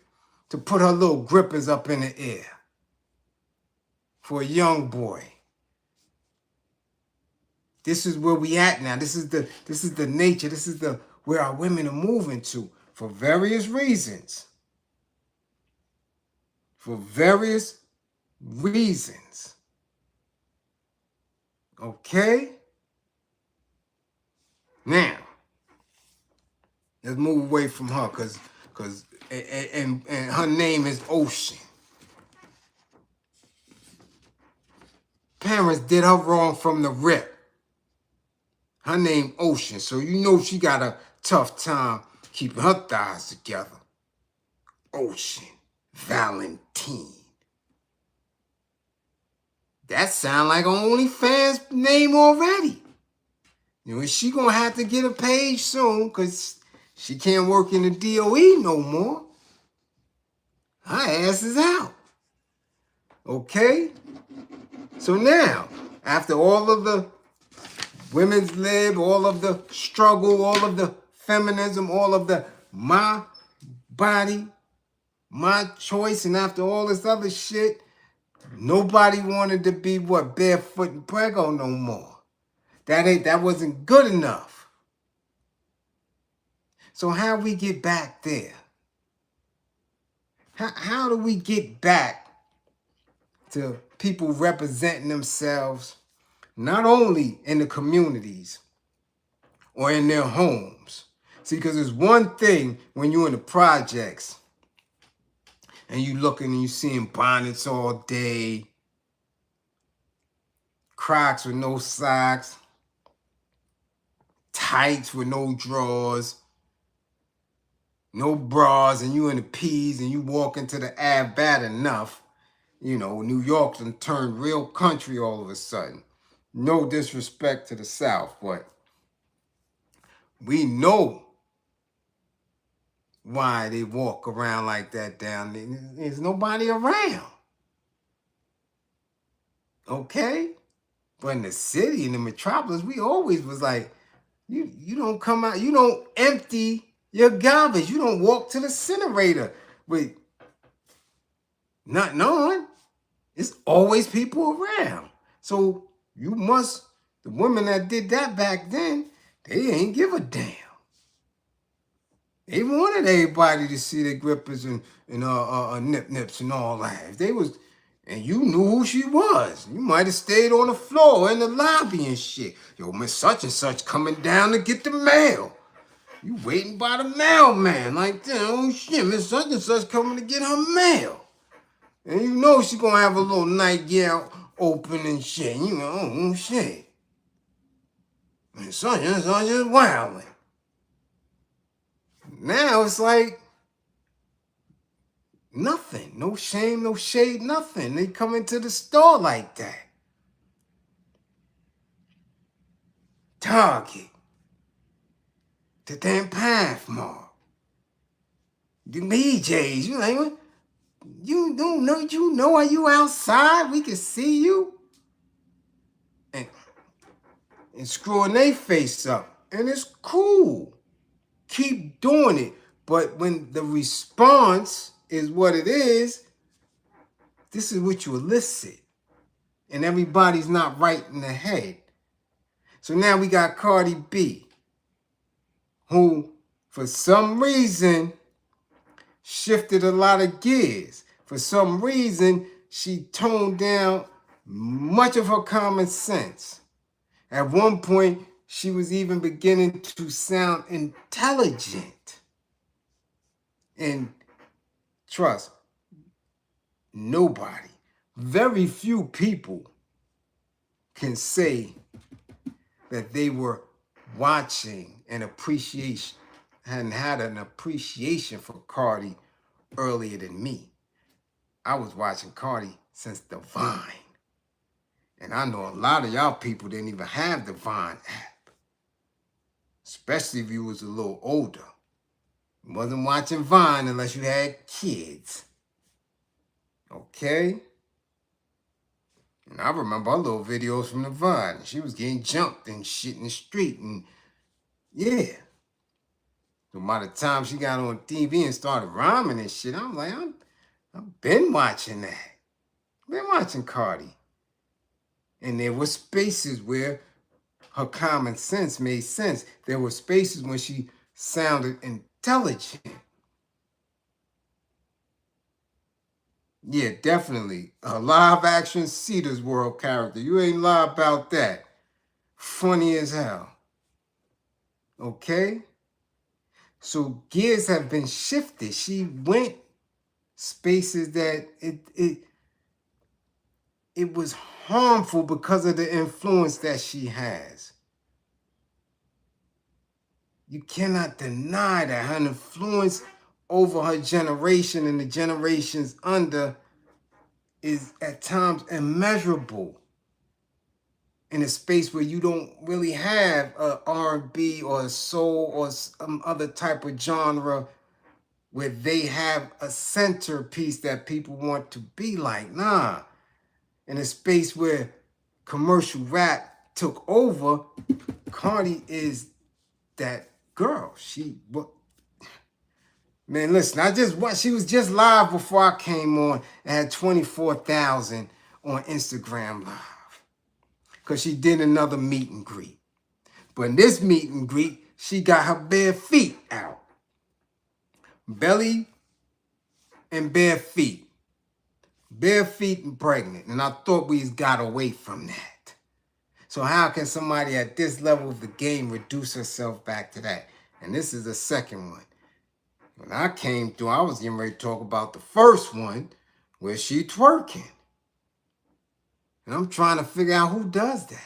A: to put her little grippers up in the air for a young boy. This is where we at now. This is the nature. This is where our women are moving to for various reasons. For various reasons. Okay? Now, let's move away from her because her name is Ocean. Parents did her wrong from the rip. Her name Ocean, so you know she got a tough time keeping her thighs together. Ocean Valentine. That sound like an OnlyFans name already. You know, she gonna have to get a page soon because she can't work in the DOE no more. Her ass is out. Okay? So now, after all of the women's lib, all of the struggle, all of the feminism, all of the my body, my choice, and after all this other shit, nobody wanted to be what? Barefoot and Prego no more. That wasn't good enough. So how we get back there? How do we get back to people representing themselves not only in the communities or in their homes? See, because there's one thing when you're in the projects and you looking and you seeing bonnets all day, Crocs with no socks, tights with no drawers, no bras, and you in the P's and you walk into the Ave bad enough. You know, New York done turned real country all of a sudden. No disrespect to the South, but we know why they walk around like that down there. There's nobody around. Okay? But in the city, in the metropolis, we always was like, you don't come out, you don't empty your garbage. You don't walk to the incinerator with nothing on. It's always people around. So you must, the women that did that back then, they ain't give a damn. They wanted everybody to see their grippers and nip-nips and all that. If they was, and you knew who she was. You might have stayed on the floor in the lobby and shit. Yo, Miss such and such coming down to get the mail. You waiting by the mailman like that. Oh shit, Miss such and such coming to get her mail. And you know she gonna have a little nightgown open and shit. You know, oh shit. Miss such and such is wilding. Now it's like nothing. No shame, no shade, nothing. They come into the store like that. Target. The damn Pathmark. The BJs. You like, you don't know, you know, are you outside? We can see you. And screwing their face up. And it's cool. Keep doing it. But when the response is what it is, this is what you elicit. And everybody's not right in the head. So now we got Cardi B, who for some reason shifted a lot of gears. For some reason, she toned down much of her common sense. At one point, she was even beginning to sound intelligent. And trust, nobody, very few people can say that they were watching an appreciation and had an appreciation for Cardi earlier than me. I was watching Cardi since the Vine. And I know a lot of y'all people didn't even have the Vine app. Especially if you was a little older. You wasn't watching Vine unless you had kids. Okay? And I remember our little videos from the Vine. She was getting jumped and shit in the street. And yeah. So by the time she got on TV and started rhyming and shit, I'm like, I've been watching that. Been watching Cardi. And there were spaces where her common sense made sense. There were spaces when she sounded intelligent. Yeah, definitely. A live action Cedar's World character. You ain't lie about that. Funny as hell. Okay? So gears have been shifted. She went spaces that it was harmful because of the influence that she has. You cannot deny that her influence over her generation and the generations under is at times immeasurable. in a space where you don't really have a R&B or a soul or some other type of genre where they have a centerpiece that people want to be like. Nah. In a space where commercial rap took over, Cardi is that girl. Man, listen, she was just live before I came on and had 24,000 on Instagram Live. Because she did another meet and greet. But in this meet and greet, she got her bare feet out. Belly and bare feet. Bare feet and pregnant. And I thought we got away from that. So how can somebody at this level of the game reduce herself back to that? And this is the second one. When I came through, I was getting ready to talk about the first one where she twerking. And I'm trying to figure out who does that.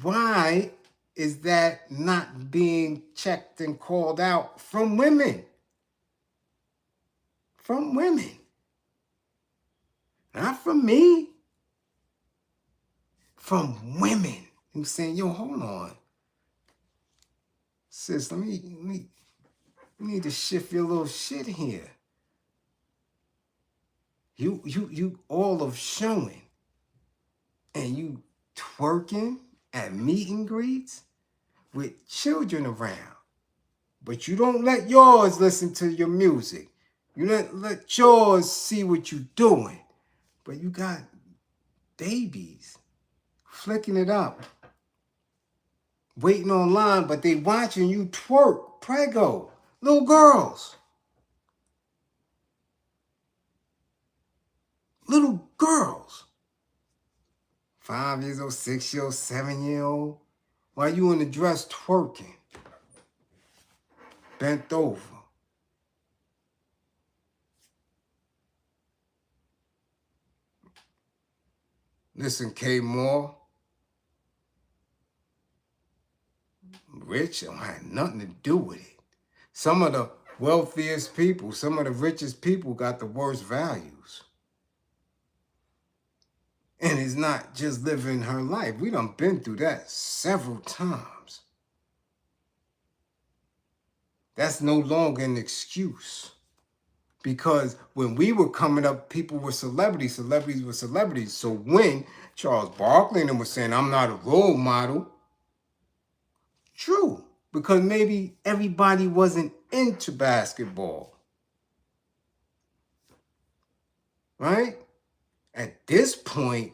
A: Why is that not being checked and called out from women? From women. Not from me. From women. Who's saying, yo, hold on. Sis, you need to shift your little shit here. You all of showing and you twerking at meet and greets with children around. But you don't let yours listen to your music. You let yours see what you're doing. But you got babies flicking it up, waiting online, but they watching you twerk, prego, little girls. Little girls. 5 years old, 6 year old, 7 year old. While you in the dress twerking. Bent over. Listen, K. Moore. Rich don't have nothing to do with it. Some of the wealthiest people, some of the richest people got the worst values. And it's not just living her life. We done been through that several times. That's no longer an excuse. Because when we were coming up, people were celebrities. Celebrities were celebrities. So when Charles Barkley and them was saying, I'm not a role model. True. Because maybe everybody wasn't into basketball. Right? At this point,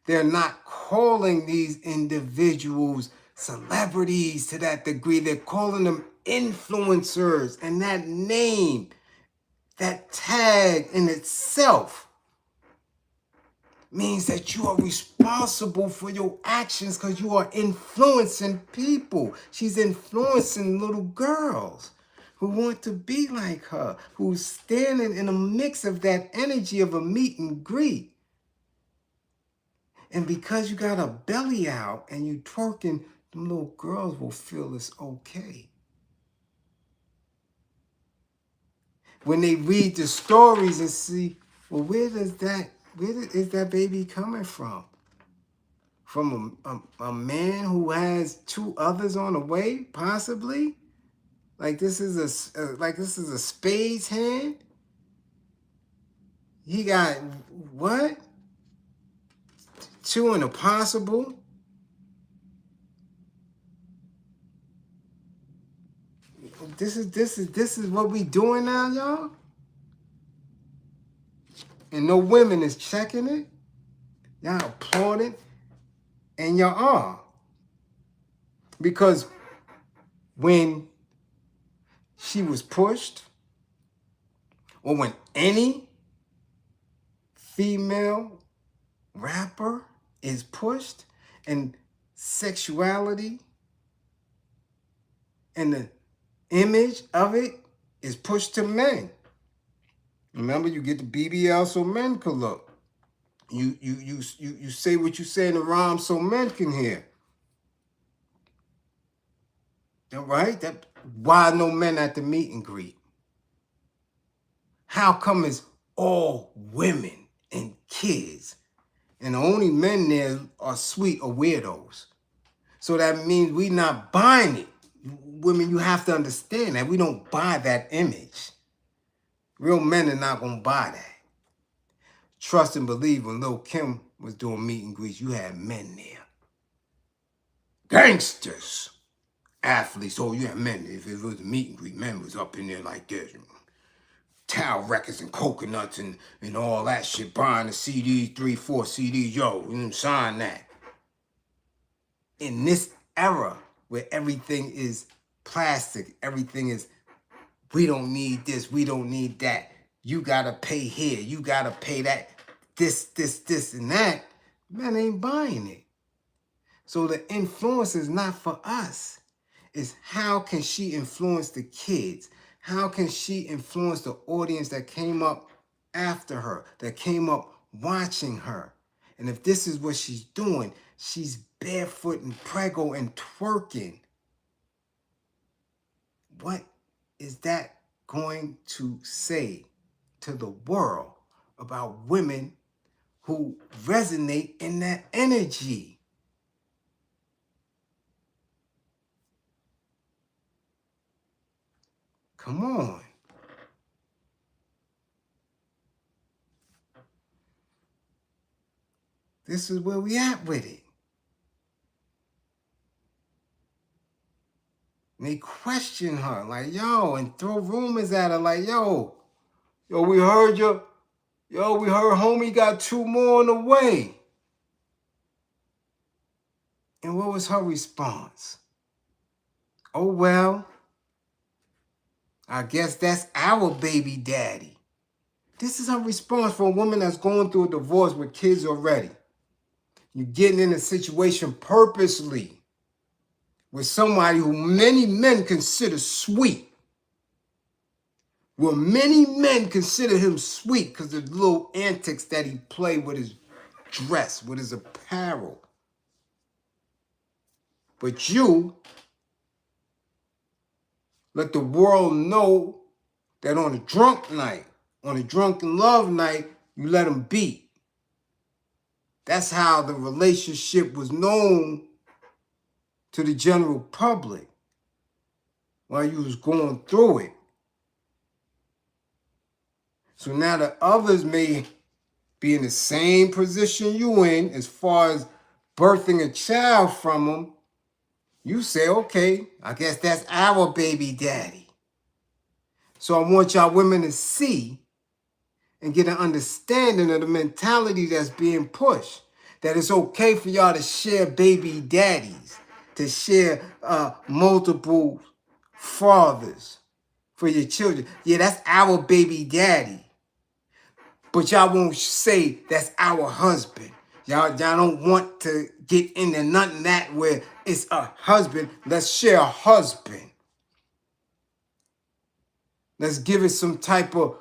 A: they're not calling these individuals celebrities to that degree. They're calling them influencers. And that name, that tag in itself means that you are responsible for your actions because you are influencing people. She's influencing little girls who want to be like her, who's standing in a mix of that energy of a meet and greet. And because you got a belly out and you twerking, them little girls will feel it's okay. When they read the stories and see, well, where is that baby coming from? From a man who has two others on the way, possibly? Like this is a spades hand? He got what? Two in a possible? This is what we doing now, y'all? And no women is checking it? Y'all applauding? And y'all are. Because when she was pushed, or when any female rapper is pushed, and sexuality and the image of it is pushed to men. Remember, you get the BBL so men can look. You say what you say in the rhyme so men can hear. All right? Why no men at the meet and greet? How come it's all women and kids? And the only men there are sweet or weirdos. So that means we not buying it. Women, you have to understand that we don't buy that image. Real men are not going to buy that. Trust and believe when Lil' Kim was doing meet and greets, you had men there. Gangsters. Athletes. Oh, you had men. If it was a meet and greet, men was up in there like this. Towel records and coconuts and all that shit. Buying the CDs, 3, 4 CDs. Yo, sign that. In this era where everything is plastic, everything is, we don't need this, we don't need that. You gotta pay here, you gotta pay that, this, and that. Men ain't buying it. So the influence is not for us. It's how can she influence the kids? How can she influence the audience that came up after her, that came up watching her? And if this is what she's doing, she's barefoot and preggo and twerking. What is that going to say to the world about women who resonate in that energy? Come on. This is where we at with it. And they question her like, yo, and throw rumors at her like, yo, we heard you. Yo, we heard homie got 2 more on the way. And what was her response? Oh, well, I guess that's our baby daddy. This is her response for a woman that's going through a divorce with kids already. You're getting in a situation purposely with somebody who many men consider sweet. Well, many men consider him sweet because of the little antics that he played with his dress, with his apparel. But you let the world know that on a drunk night, on a drunken love night, you let him beat. That's how the relationship was known to the general public while you was going through it. So now the others may be in the same position you in as far as birthing a child from them. You say, okay, I guess that's our baby daddy. So I want y'all women to see and get an understanding of the mentality that's being pushed. That it's okay for y'all to share baby daddies, to share multiple fathers for your children. Yeah, that's our baby daddy. But y'all won't say that's our husband. Y'all don't want to get into nothing that where it's a husband. Let's share a husband. Let's give it some type of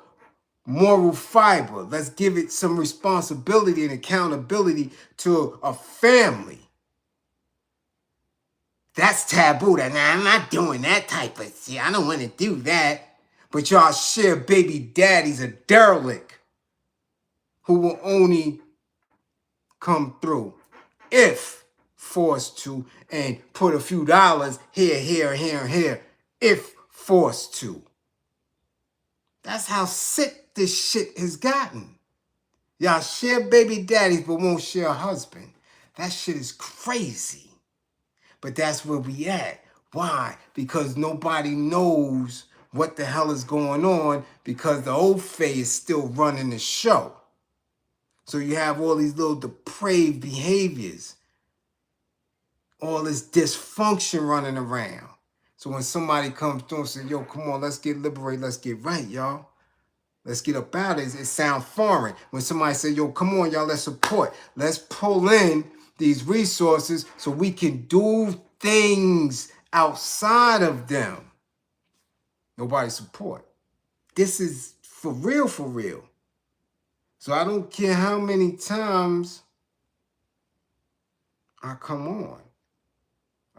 A: moral fiber. Let's give it some responsibility and accountability to a family. That's taboo. Nah, I'm not doing that type of shit. I don't want to do that. But y'all share baby daddy's a derelict who will only come through if forced to and put a few dollars here, if forced to. That's how sick this shit has gotten. Y'all share baby daddies but won't share a husband. That shit is crazy. But that's where we at. Why? Because nobody knows what the hell is going on because the old Faye is still running the show. So you have all these little depraved behaviors, all this dysfunction running around. So when somebody comes through and says, yo, come on, let's get liberated, let's get right, y'all. Let's get up out of it. It sounds foreign. When somebody says, yo, come on, y'all, let's support. Let's pull in these resources so we can do things outside of them. Nobody support. This is for real, for real. So I don't care how many times I come on.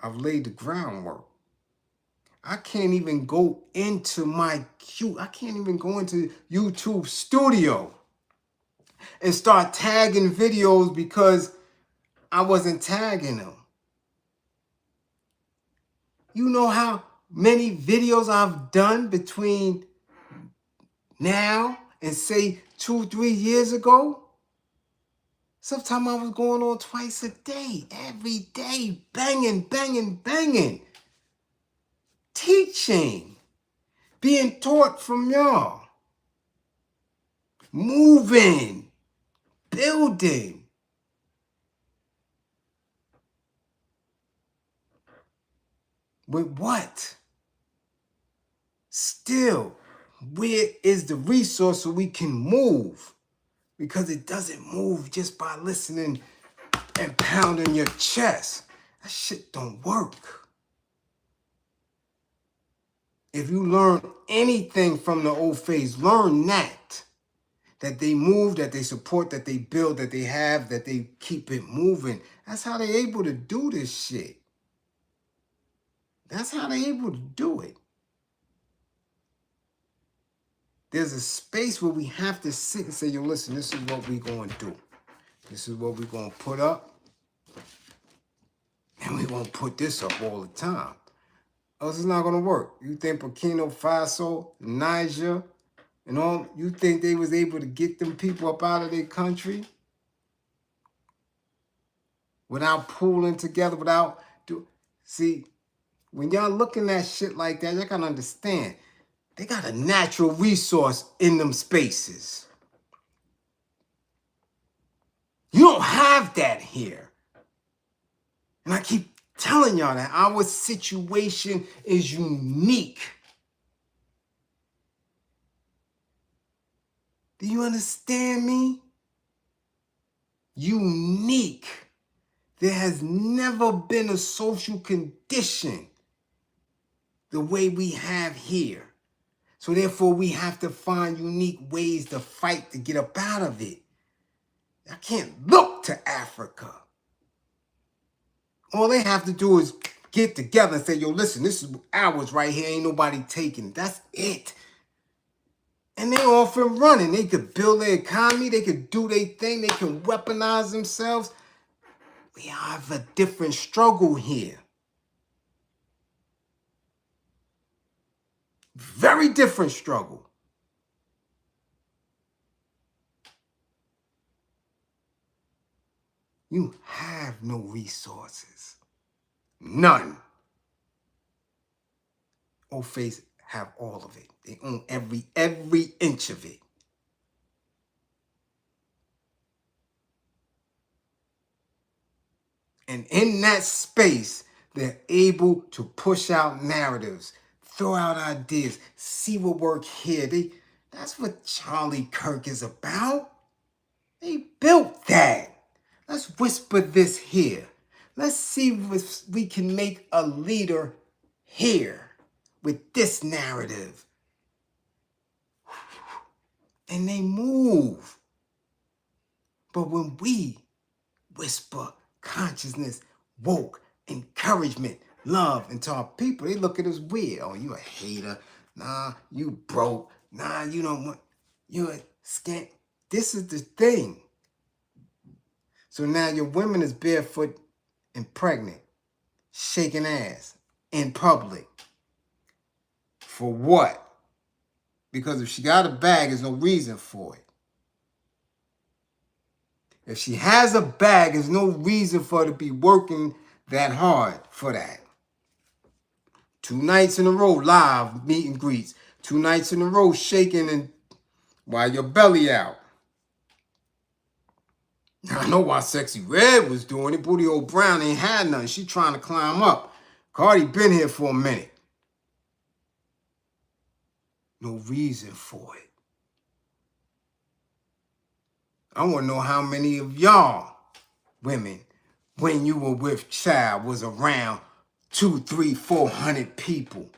A: I've laid the groundwork. I can't even go into I can't even go into YouTube Studio and start tagging videos because I wasn't tagging them. You know how many videos I've done between now and say 2-3 years ago? Sometimes I was going on twice a day, every day, banging, banging, banging. Teaching, being taught from y'all. Moving, building. With what? Still, where is the resource so we can move? Because it doesn't move just by listening and pounding your chest. That shit don't work. If you learn anything from the old phase, learn that. That they move, that they support, that they build, that they have, that they keep it moving. That's how they're able to do this shit. That's how they're able to do it. There's a space where we have to sit and say, yo, listen, this is what we're going to do. This is what we're going to put up. And we're going to put this up all the time. Else it's not going to work. You think Burkina Faso, Niger, and all, you think they was able to get them people up out of their country without pooling together, without see, when y'all looking at shit like that, y'all gotta understand, they got a natural resource in them spaces. You don't have that here. And I keep telling y'all that our situation is unique. Do you understand me? Unique. There has never been a social condition the way we have here. So therefore, we have to find unique ways to fight to get up out of it. I can't look to Africa. All they have to do is get together and say, yo, listen, this is ours right here. Ain't nobody taking it. That's it. And they off and running. They could build their economy. They could do their thing. They can weaponize themselves. We have a different struggle here. Very different struggle. You have no resources. None. Old Face have all of it. They own every inch of it. And in that space, they're able to push out narratives, throw out ideas, see what works here. That's what Charlie Kirk is about. They built that. Let's whisper this here. Let's see if we can make a leader here with this narrative. And they move. But when we whisper consciousness, woke, encouragement, love into our people, they look at us weird. Oh, you a hater. Nah, you broke. Nah, you don't want, you a scant. This is the thing. So now your women is barefoot and pregnant, shaking ass in public. For what? Because if she got a bag, there's no reason for it. If she has a bag, there's no reason for her to be working that hard for that. 2 nights in a row, live meet and greets. 2 nights in a row, shaking and while your belly out. I know why Sexy Red was doing it. Booty old Brown ain't had nothing. She trying to climb up. Cardi been here for a minute. No reason for it. I want to know how many of y'all women, when you were with child, was around 200, 300, 400 people.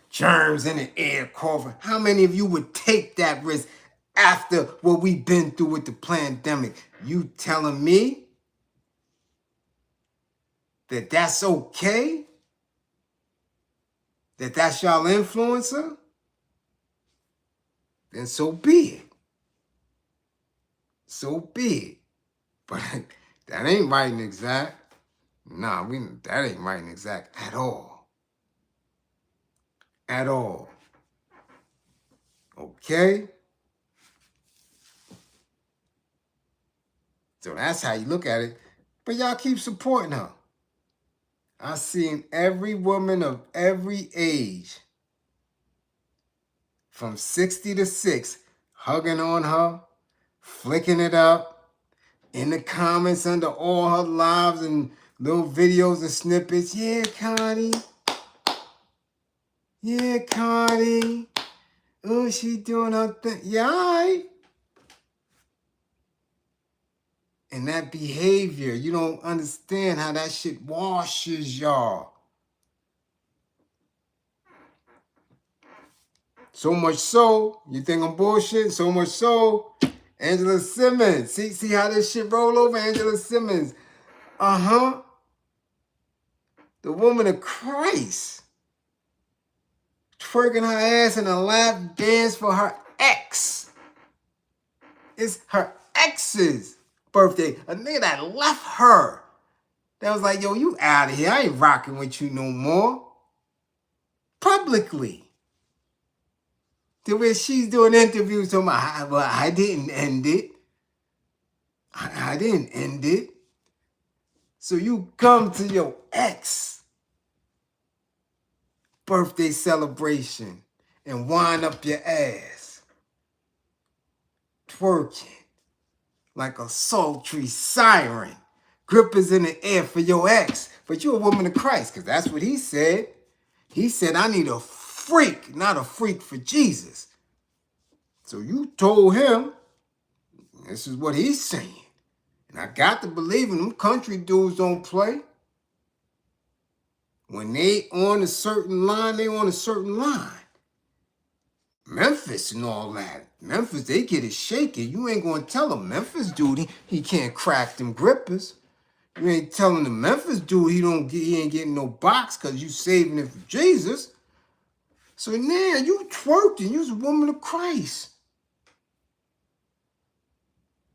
A: Germs in the air, coughing. How many of you would take that risk after what we've been through with the pandemic? You telling me that that's okay? That that's y'all influencer? Then so be it. so be it. But that ain't right and exact. Nah, that ain't right and exact at all. At all. Okay? So that's how you look at it. But y'all keep supporting her. I've seen every woman of every age, from 60 to 6, hugging on her, flicking it up, in the comments under all her lives and little videos and snippets. Yeah, Cardi. Yeah, Cardi. Oh, she doing her thing. Yeah, all right. And that behavior, you don't understand how that shit washes y'all. So much so, you think I'm bullshit? So much so, Angela Simmons. See how this shit roll over? Angela Simmons. Uh-huh. The woman of Christ. Twerking her ass in a lap dance for her ex. It's her ex's birthday. A nigga that left her. That was like, yo, you out of here. I ain't rocking with you no more. Publicly. To where she's doing interviews to my, well, I didn't end it. I didn't end it. So you come to your ex birthday celebration and wind up your ass. Twerking like a sultry siren. Grippers in the air for your ex. But you're a woman of Christ, because that's what he said. He said, I need a freak, not a freak for Jesus. So you told him, this is what he's saying. And I got to believe in them country dudes don't play. When they on a certain line, they on a certain line. Memphis and all that. Memphis, they get it shaky. You ain't going to tell a Memphis dude he can't crack them grippers. You ain't telling the Memphis dude he ain't getting no box because you saving it for Jesus. So now you twerking. You's a woman of Christ.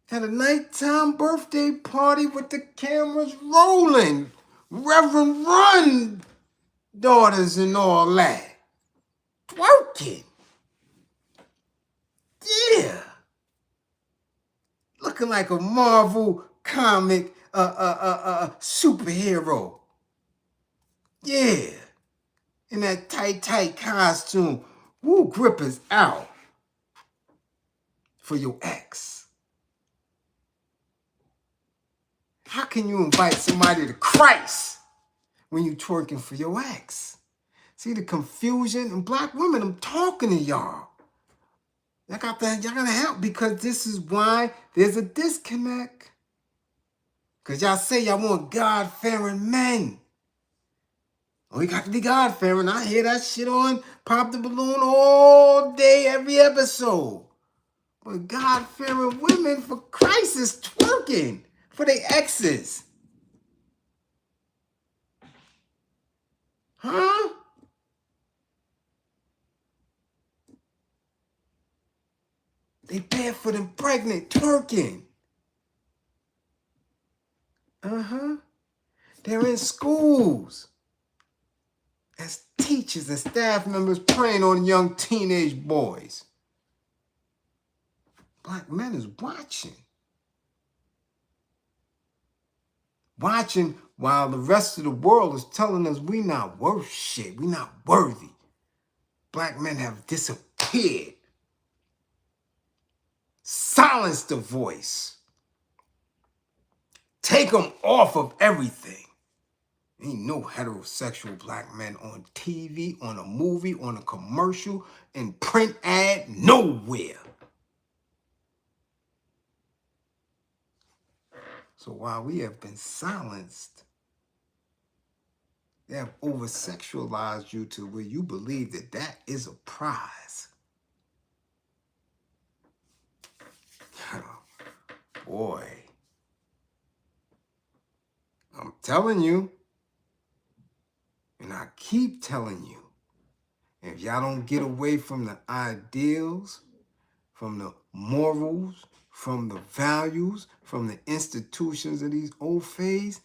A: Had a nighttime birthday party with the cameras rolling. Reverend Run daughters and all that. Twerking. Yeah. Looking like a Marvel comic superhero. Yeah. In that tight costume. Woo, grippers out. For your ex. How can you invite somebody to Christ when you twerking for your ex? See the confusion? And black women, I'm talking to y'all. Y'all gotta help, because this is why there's a disconnect. Because y'all say y'all want God-fearing men. Oh, you got to be God-fearing. I hear that shit on Pop the Balloon all day, every episode. But God-fearing women for Christ is twerking for their exes. Huh? They barefoot and pregnant, twerking. Uh-huh. They're in schools as teachers and staff members preying on young teenage boys. Black men is watching. Watching while the rest of the world is telling us we not worth shit. We not worthy. Black men have disappeared. Silence the voice. Take them off of everything. Ain't no heterosexual black men on TV, on a movie, on a commercial, in print ad, nowhere. So while we have been silenced, they have over-sexualized you to where you believe that that is a prize. Boy, I'm telling you, and I keep telling you, if y'all don't get away from the ideals, from the morals, from the values, from the institutions of these old faiths,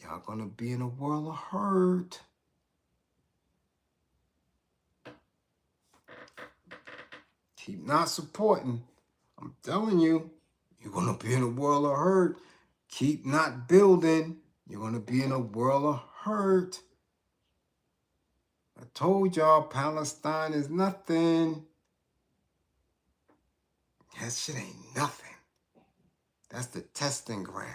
A: y'all gonna be in a world of hurt. Keep not supporting. I'm telling you, you're gonna be in a world of hurt. Keep not building. You're gonna be in a world of hurt. I told y'all Palestine is nothing. That shit ain't nothing. That's the testing ground.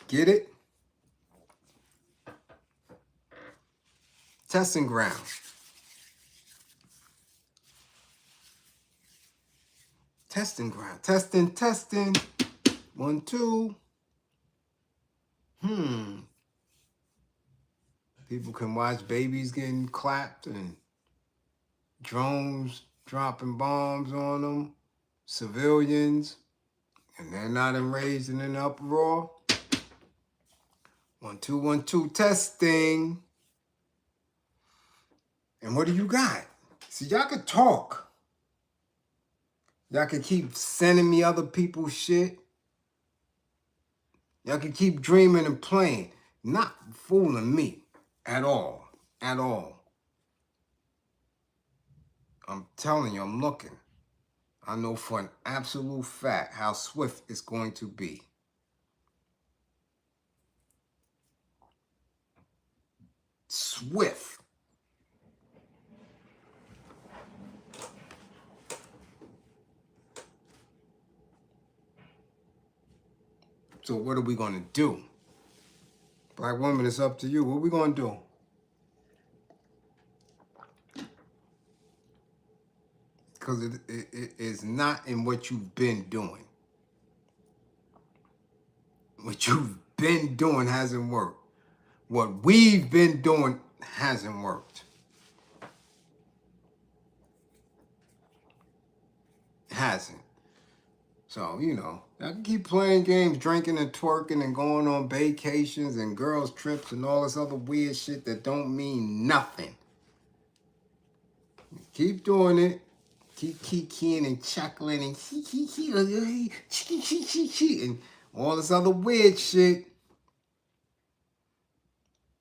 A: Get it? Testing ground. Testing ground. Testing. 1, 2. People can watch babies getting clapped and drones dropping bombs on them, civilians, and they're not enraged and in uproar. 1, 2, 1, 2, testing. And what do you got? See, y'all can talk. Y'all can keep sending me other people's shit. Y'all can keep dreaming and playing. Not fooling me at all. At all. I'm telling you, I'm looking. I know for an absolute fact how swift it's going to be. Swift. So what are we going to do? Black women, it's up to you. What are we going to do? Because it is not in what you've been doing. What you've been doing hasn't worked. What we've been doing hasn't worked. It hasn't. So, you know, I can keep playing games, drinking and twerking and going on vacations and girls' trips and all this other weird shit that don't mean nothing. Keep doing it. Keep kikiing and chuckling and and all this other weird shit.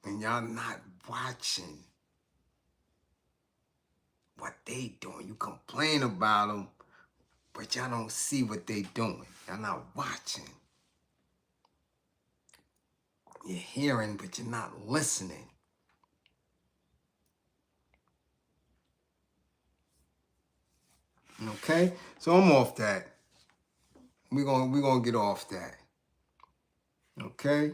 A: And y'all not watching what they doing. You complain about them, but y'all don't see what they doing. Y'all not watching. You're hearing, but you're not listening. Okay? So I'm off that. We're gonna get off that. Okay?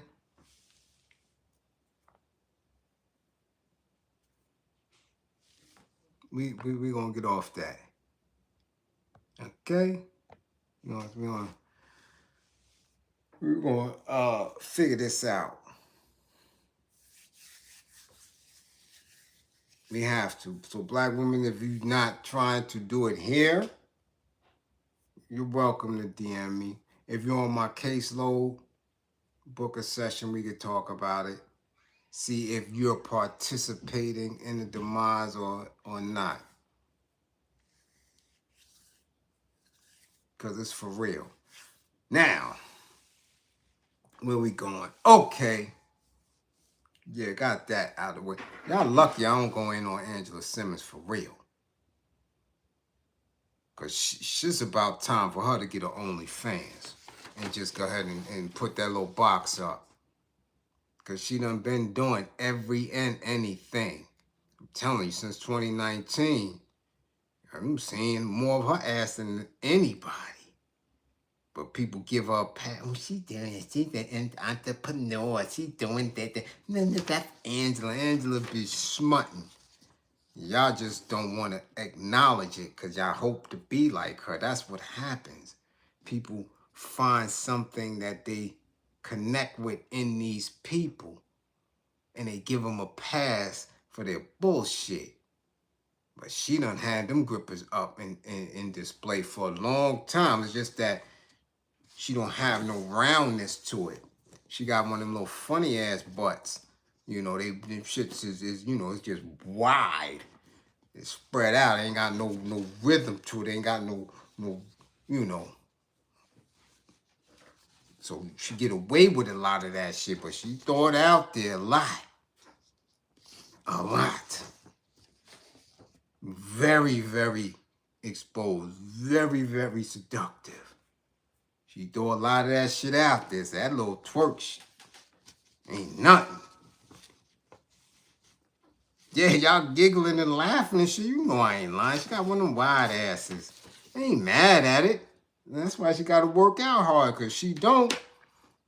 A: We gonna get off that. Okay? We're gonna figure this out. We have to. So black women, if you're not trying to do it here, you're welcome to DM me. If you're on my caseload, book a session, we could talk about it. See if you're participating in the demise or not. Because it's for real. Now, where we going? Okay. Yeah, got that out of the way. Y'all lucky I don't go in on Angela Simmons for real. Because she's about time for her to get her OnlyFans. And just go ahead and put that little box up. Because she done been doing every and anything. I'm telling you, since 2019, I'm seeing more of her ass than anybody. But people give her a pat. Oh, she's doing it. She's an entrepreneur. She's doing that. No, that's Angela. Angela be smutting. Y'all just don't want to acknowledge it because y'all hope to be like her. That's what happens. People find something that they connect with in these people and they give them a pass for their bullshit. But she done had them grippers up in display for a long time. It's just that she don't have no roundness to it. She got one of them little funny ass butts. You know, them shits is you know, it's just wide. It's spread out. It ain't got no rhythm to it. It ain't got no, you know. So she get away with a lot of that shit, but she throw it out there a lot. A lot. Very, very exposed. Very, very seductive. She throw a lot of that shit out there. So that little twerk shit ain't nothing. Yeah, y'all giggling and laughing and shit. You know I ain't lying. She got one of them wide asses. I ain't mad at it. That's why she got to work out hard, because she don't.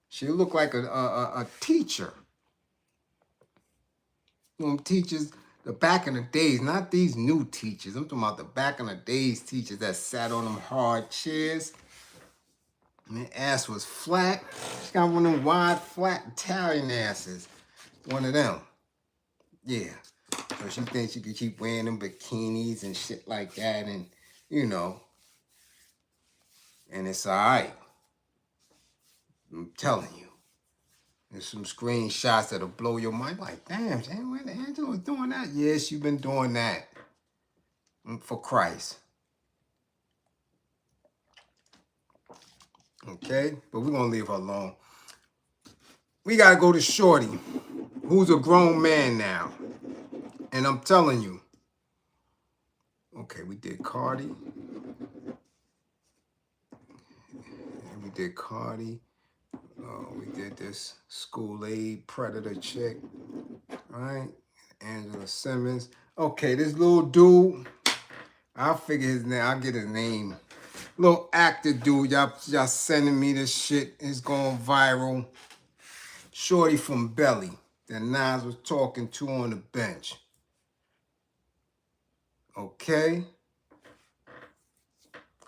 A: She look like a teacher. You know, teachers, the back in the days, not these new teachers. I'm talking about the back in the days teachers that sat on them hard chairs. And their ass was flat. She got one of them wide, flat Italian asses. One of them. Yeah. So she thinks she could keep wearing them bikinis and shit like that, and, you know, and it's all right. I'm telling you. There's some screenshots that'll blow your mind. Like, damn, when Angela's doing that? Yes, you've been doing that. For Christ. Okay? But we're going to leave her alone. We got to go to Shorty, who's a grown man now. And I'm telling you. Okay, we did Cardi. We did Cardi. We did this school aid predator chick. All right? Angela Simmons. Okay, this little dude. I'll figure his name. I'll get his name. Little actor dude. Y'all sending me this shit. It's going viral. Shorty from Belly that Nas was talking to on the bench. Okay?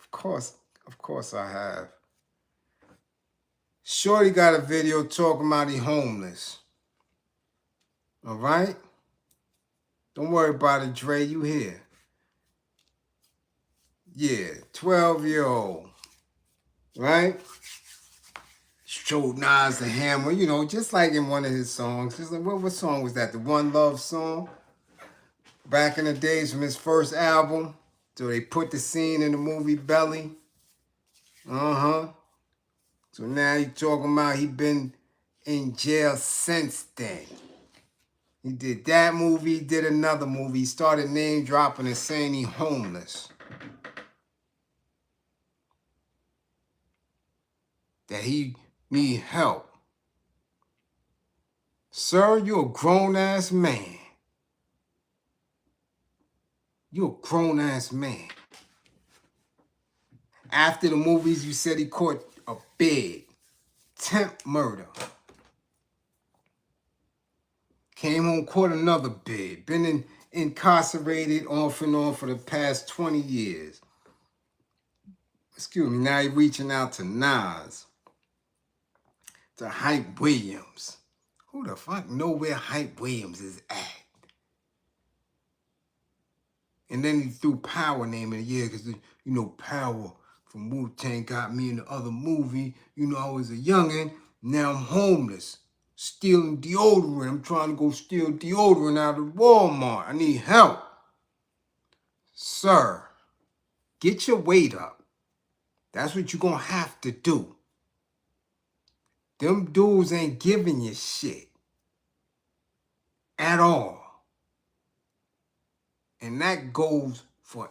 A: Of course I have. Shorty got a video talking about he homeless. All right? Don't worry about it, Dre. You here. Yeah, 12-year-old. Right? Showed Nas the hammer, you know, just like in one of his songs. Just like, what song was that? The One Love song? Back in the days from his first album. So they put the scene in the movie Belly. Uh-huh. So now you talking about he been in jail since then. He did that movie, did another movie. He started name dropping and saying he homeless. That he need help. Sir, you're a grown-ass man. You're a grown-ass man. After the movies, you said he caught a bid. Attempt murder. Came home, caught another bid. Been incarcerated off and on for the past 20 years. Excuse me, now you're reaching out to Nas. To Hype Williams. Who the fuck know where Hype Williams is at? And then he threw Power name in the year because, you know, Power from Wu-Tang got me in the other movie. You know, I was a youngin'. Now I'm homeless. Stealing deodorant. I'm trying to go steal deodorant out of Walmart. I need help. Sir, get your weight up. That's what you're going to have to do. Them dudes ain't giving you shit. At all. And that goes for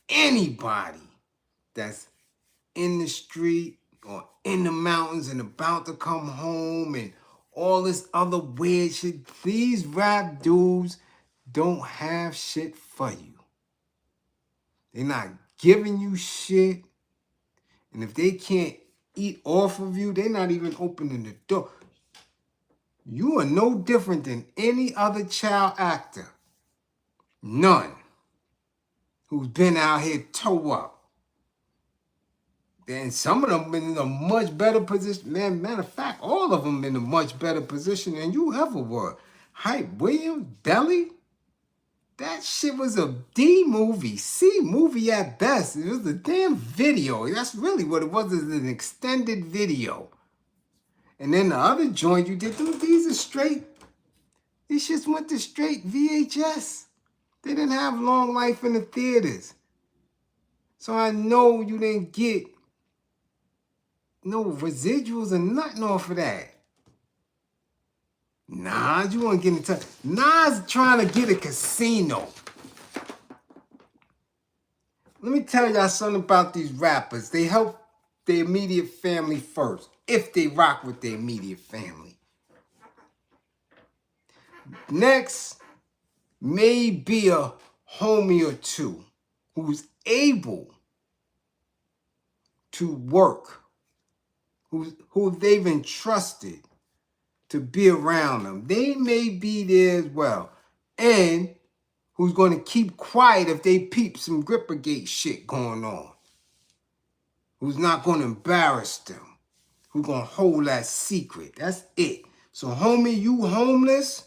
A: anybody that's in the street or in the mountains and about to come home and all this other weird shit. These rap dudes don't have shit for you. They're not giving you shit. And if they can't eat off of you, they're not even opening the door. You are no different than any other child actor. None. Who's been out here toe up. And some of them been in a much better position. Man, matter of fact, all of them in a much better position than you ever were. Hype Williams, Belly, that shit was a D movie, C movie at best. It was a damn video. That's really what it was, is an extended video. And then the other joint you did, these are straight. These shits went to straight VHS. They didn't have long life in the theaters. So I know you didn't get no residuals or nothing off of that. Nas, you want to get into Nas trying to get a casino. Let me tell y'all something about these rappers. They help their immediate family first, if they rock with their immediate family. Next, may be a homie or two who's able to work, who they've entrusted to be around them. They may be there as well. And who's going to keep quiet if they peep some Grippergate shit going on. Who's not going to embarrass them. Who's going to hold that secret. That's it. So homie, you homeless,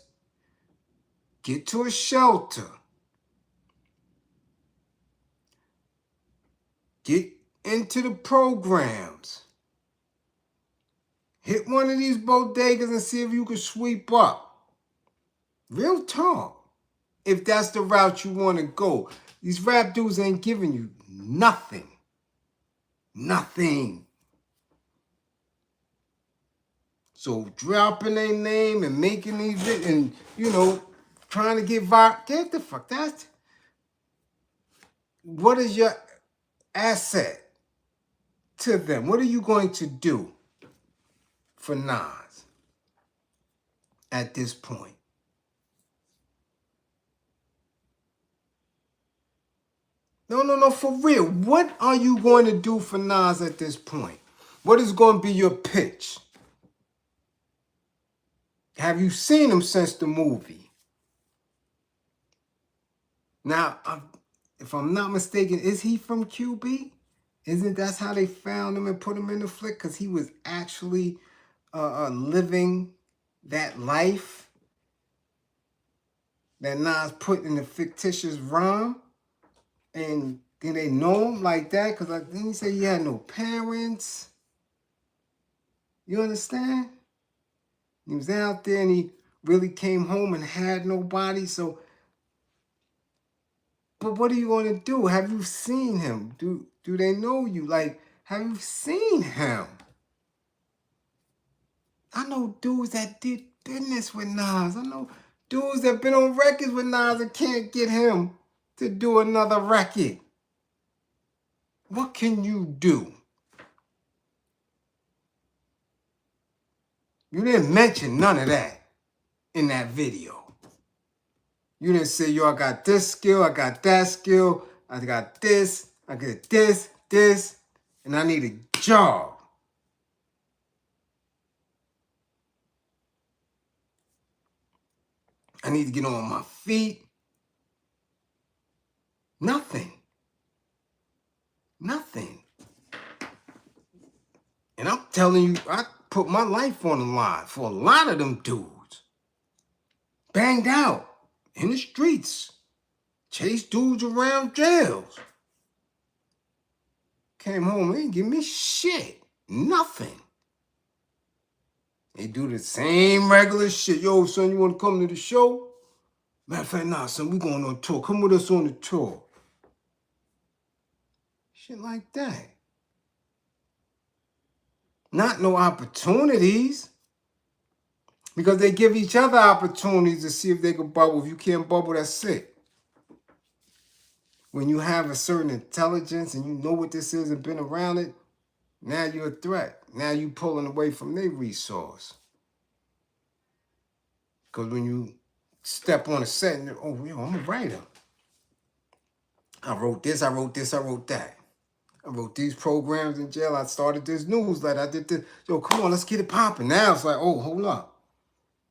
A: get to a shelter. Get into the programs. Hit one of these bodegas and see if you can sweep up. Real talk. If that's the route you want to go. These rap dudes ain't giving you nothing. Nothing. So dropping their name and making these and, you know, trying to get viral. Get the fuck. That's... What is your asset to them? What are you going to do for Nas at this point? No, for real. What are you going to do for Nas at this point? What is going to be your pitch? Have you seen him since the movie? Now, if I'm not mistaken, is he from QB? Isn't that how they found him and put him in the flick? Because he was actually living that life that Nas put in the fictitious rhyme. And then they know him like that? Because like, didn't he say he had no parents? You understand? He was out there and he really came home and had nobody. So, but what are you going to do? Have you seen him? Do they know you? Like, have you seen him? I know dudes that did business with Nas. I know dudes that been on records with Nas and can't get him to do another record. What can you do? You didn't mention none of that in that video. You didn't say, yo, I got this skill, I got that skill, I got this, I get this, and I need a job. I need to get on my feet. Nothing. And I'm telling you, I put my life on the line for a lot of them dudes. Banged out in the streets. Chased dudes around jails. Came home, they didn't give me shit. Nothing. They do the same regular shit. Yo, son, you want to come to the show? Matter of fact, nah, son, we going on tour. Come with us on the tour. Shit like that. Not no opportunities. Because they give each other opportunities to see if they can bubble. If you can't bubble, that's it. When you have a certain intelligence and you know what this is and been around it, now you're a threat. Now you pulling away from their resource. Because when you step on a set and, oh, yo, I'm a writer. I wrote this, I wrote that. I wrote these programs in jail. I started this newsletter. I did this. Yo, come on, let's get it popping. Now it's like, oh, hold up.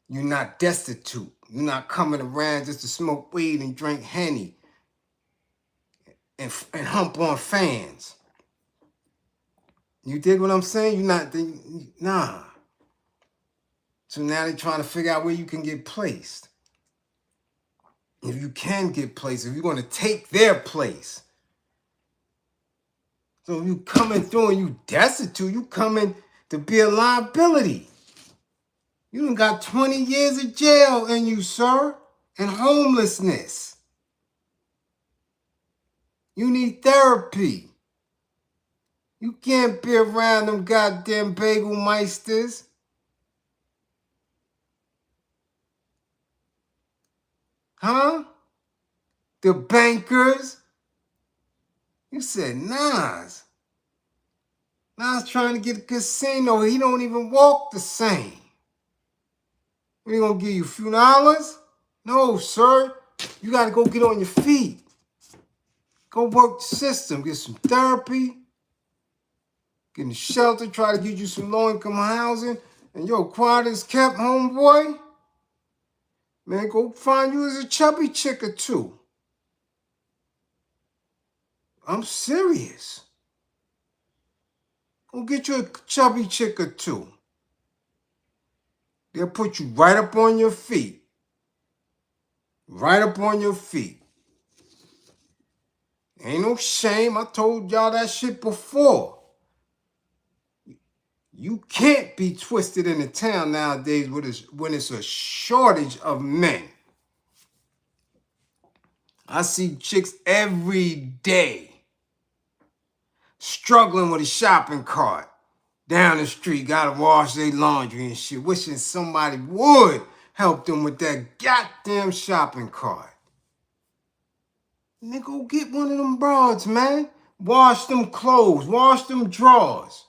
A: You're not destitute. You're not coming around just to smoke weed and drink Henny and hump on fans. You dig what I'm saying? You're not, nah. So now they're trying to figure out where you can get placed. If you can get placed, if you're going to take their place. So you coming through and you destitute, you coming to be a liability. You done got 20 years of jail in you, sir, and homelessness. You need therapy. You can't be around them goddamn bagel meisters. Huh? The bankers. You said Nas. Nas trying to get a casino. He don't even walk the same. We gonna give you a few dollars? No, sir. You gotta go get on your feet. Go work the system. Get some therapy. Get in the shelter. Try to get you some low-income housing. And yo, quiet as kept, homeboy. Man, go find you as a chubby chick or two. I'm serious. Go get you a chubby chick or two. They'll put you right up on your feet. Right up on your feet. Ain't no shame. I told y'all that shit before. You can't be twisted in the town nowadays when it's a shortage of men. I see chicks every day struggling with a shopping cart down the street, gotta wash their laundry and shit, wishing somebody would help them with that goddamn shopping cart. Nigga, go get one of them broads, man. Wash them clothes, wash them drawers.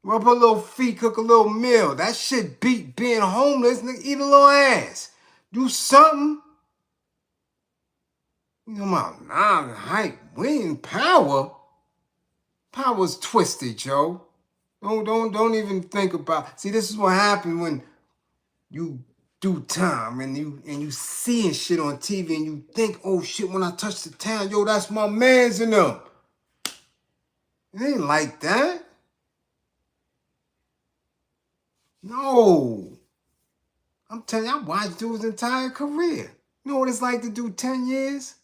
A: Rub her little feet, cook a little meal. That shit beat being homeless. Nigga, eat a little ass. Do something. You know about non-hype, winning power. Power's twisted, yo. Don't even think about. See, this is what happens when you do time and you seeing shit on TV and you think, oh shit, when I touch the town, yo, that's my mans in them. It ain't like that. No. I'm telling you, I watched dude's entire career. You know what it's like to do 10 years?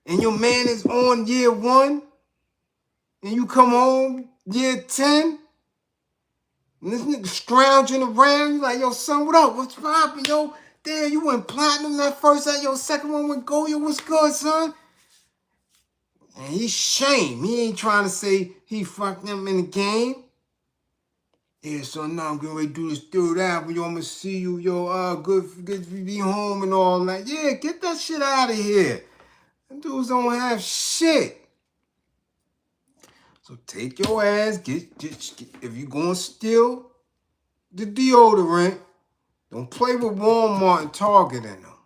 A: And your man is on year 1? And you come home year 10? And this nigga scrounging around, you like, yo, son, what up? What's poppin', yo? Damn, you went platinum that first night, your second one went gold, yo, what's good, son? And he's shame. He ain't trying to say he fucked them in the game. Yeah, so now I'm getting ready to do this third album, yo, I'm gonna see you, yo, good to be home and all that. Yeah, get that shit out of here. Them dudes don't have shit. So take your ass, get if you gonna steal the deodorant, don't play with Walmart and Target in them.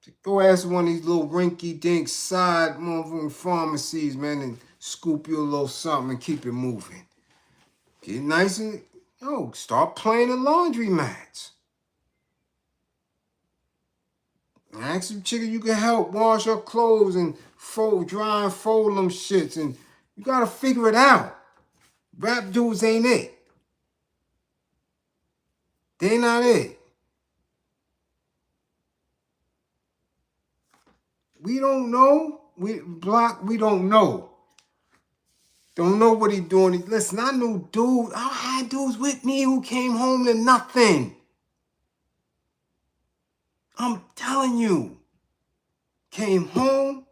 A: Take your ass to one of these little rinky-dink side motherfucking pharmacies, man, and scoop you a little something and keep it moving. Get nice and, yo, start playing the laundry mats. Ask some chicken you can help wash her clothes and dry and fold them shits, and you gotta figure it out. Rap dudes ain't it. They not it. We don't know. We don't know. Don't know what he doing. Listen, I knew dudes. I had dudes with me who came home to nothing. I'm telling you. Came home,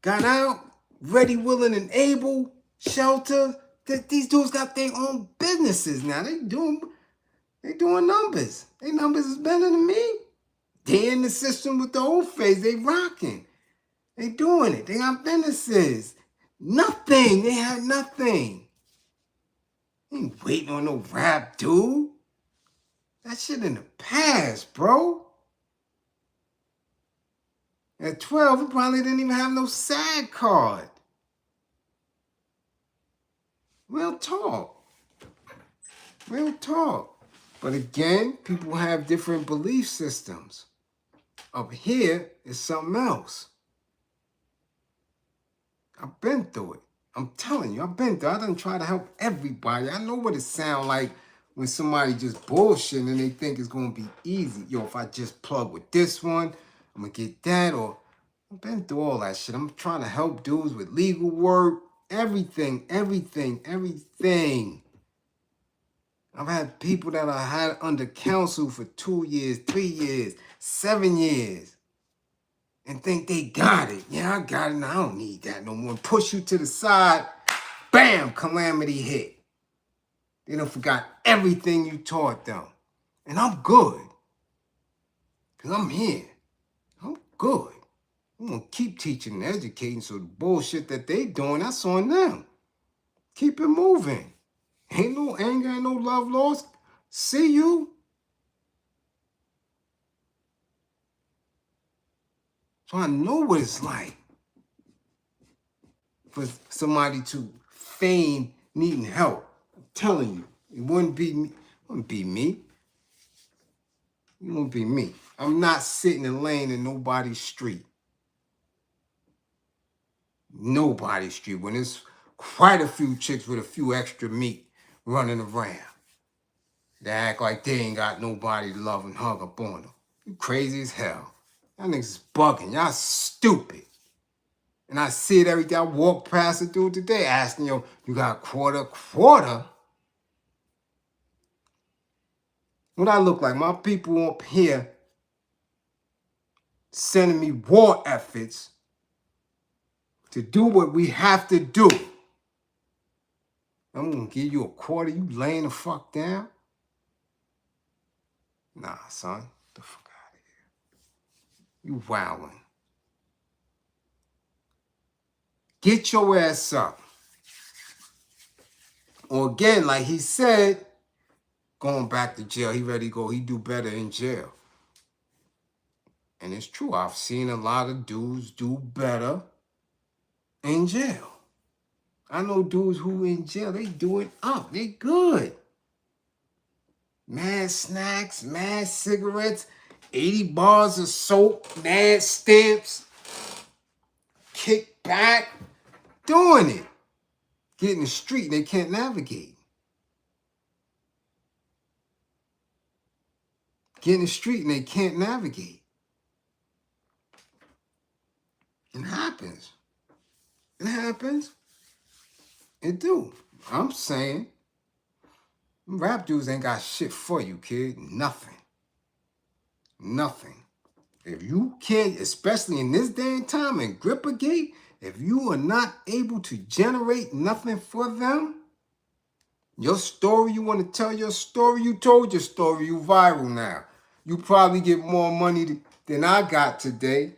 A: got out, ready, willing, and able, shelter. These dudes got their own businesses now. They doing numbers. Their numbers is better than me. They in the system with the old face. They rocking. They doing it. They got businesses. Nothing. They had nothing. They ain't waiting on no rap dude. That shit in the past, bro. At 12, we probably didn't even have no SAG card. Real talk. Real talk. But again, people have different belief systems. Up here is something else. I've been through it. I'm telling you, I've been through it. I done try to help everybody. I know what it sounds like when somebody just bullshitting and they think it's going to be easy. Yo, if I just plug with this one, I'm going to get that. Or I've been through all that shit. I'm trying to help dudes with legal work. Everything. I've had people that I had under counsel for 2 years, 3 years, 7 years, and think they got it. Yeah, I got it. Now I don't need that no more. Push you to the side. Bam, calamity hit. They done forgot everything you taught them. And I'm good. Because I'm here. I'm good. I'm going to keep teaching and educating, so the bullshit that they doing, that's on them. Keep it moving. Ain't no anger, ain't no love lost. See you. So I know what it's like for somebody to feign needing help. I'm telling you, it wouldn't be me. It wouldn't be me. It wouldn't be me. I'm not sitting and laying in nobody's street. Nobody's street. When there's quite a few chicks with a few extra meat running around. They act like they ain't got nobody to love and hug up on them. You crazy as hell. Y'all niggas is bugging. Y'all stupid. And I see it every day. I walk past a dude today asking, yo, you got a quarter? Quarter? What I look like? My people up here sending me war efforts to do what we have to do. I'm gonna give you a quarter. You laying the fuck down? Nah, son. Get the fuck out of here. You wildin'. Get your ass up. Or again, like he said, going back to jail. He ready to go. He do better in jail. And it's true. I've seen a lot of dudes do better in jail. I know dudes who in jail, they do it up. They good. Mad snacks, mad cigarettes, 80 bars of soap, mad stamps, kick back, doing it. Get in the street, they can't navigate. Get in the street and they can't navigate. It happens. It happens. It do. I'm saying, rap dudes ain't got shit for you, kid. Nothing. Nothing. If you can't, especially in this day and time in Grippergate, if you are not able to generate nothing for them, your story, you want to tell your story, you told your story, you viral now. You probably get more money than I got today.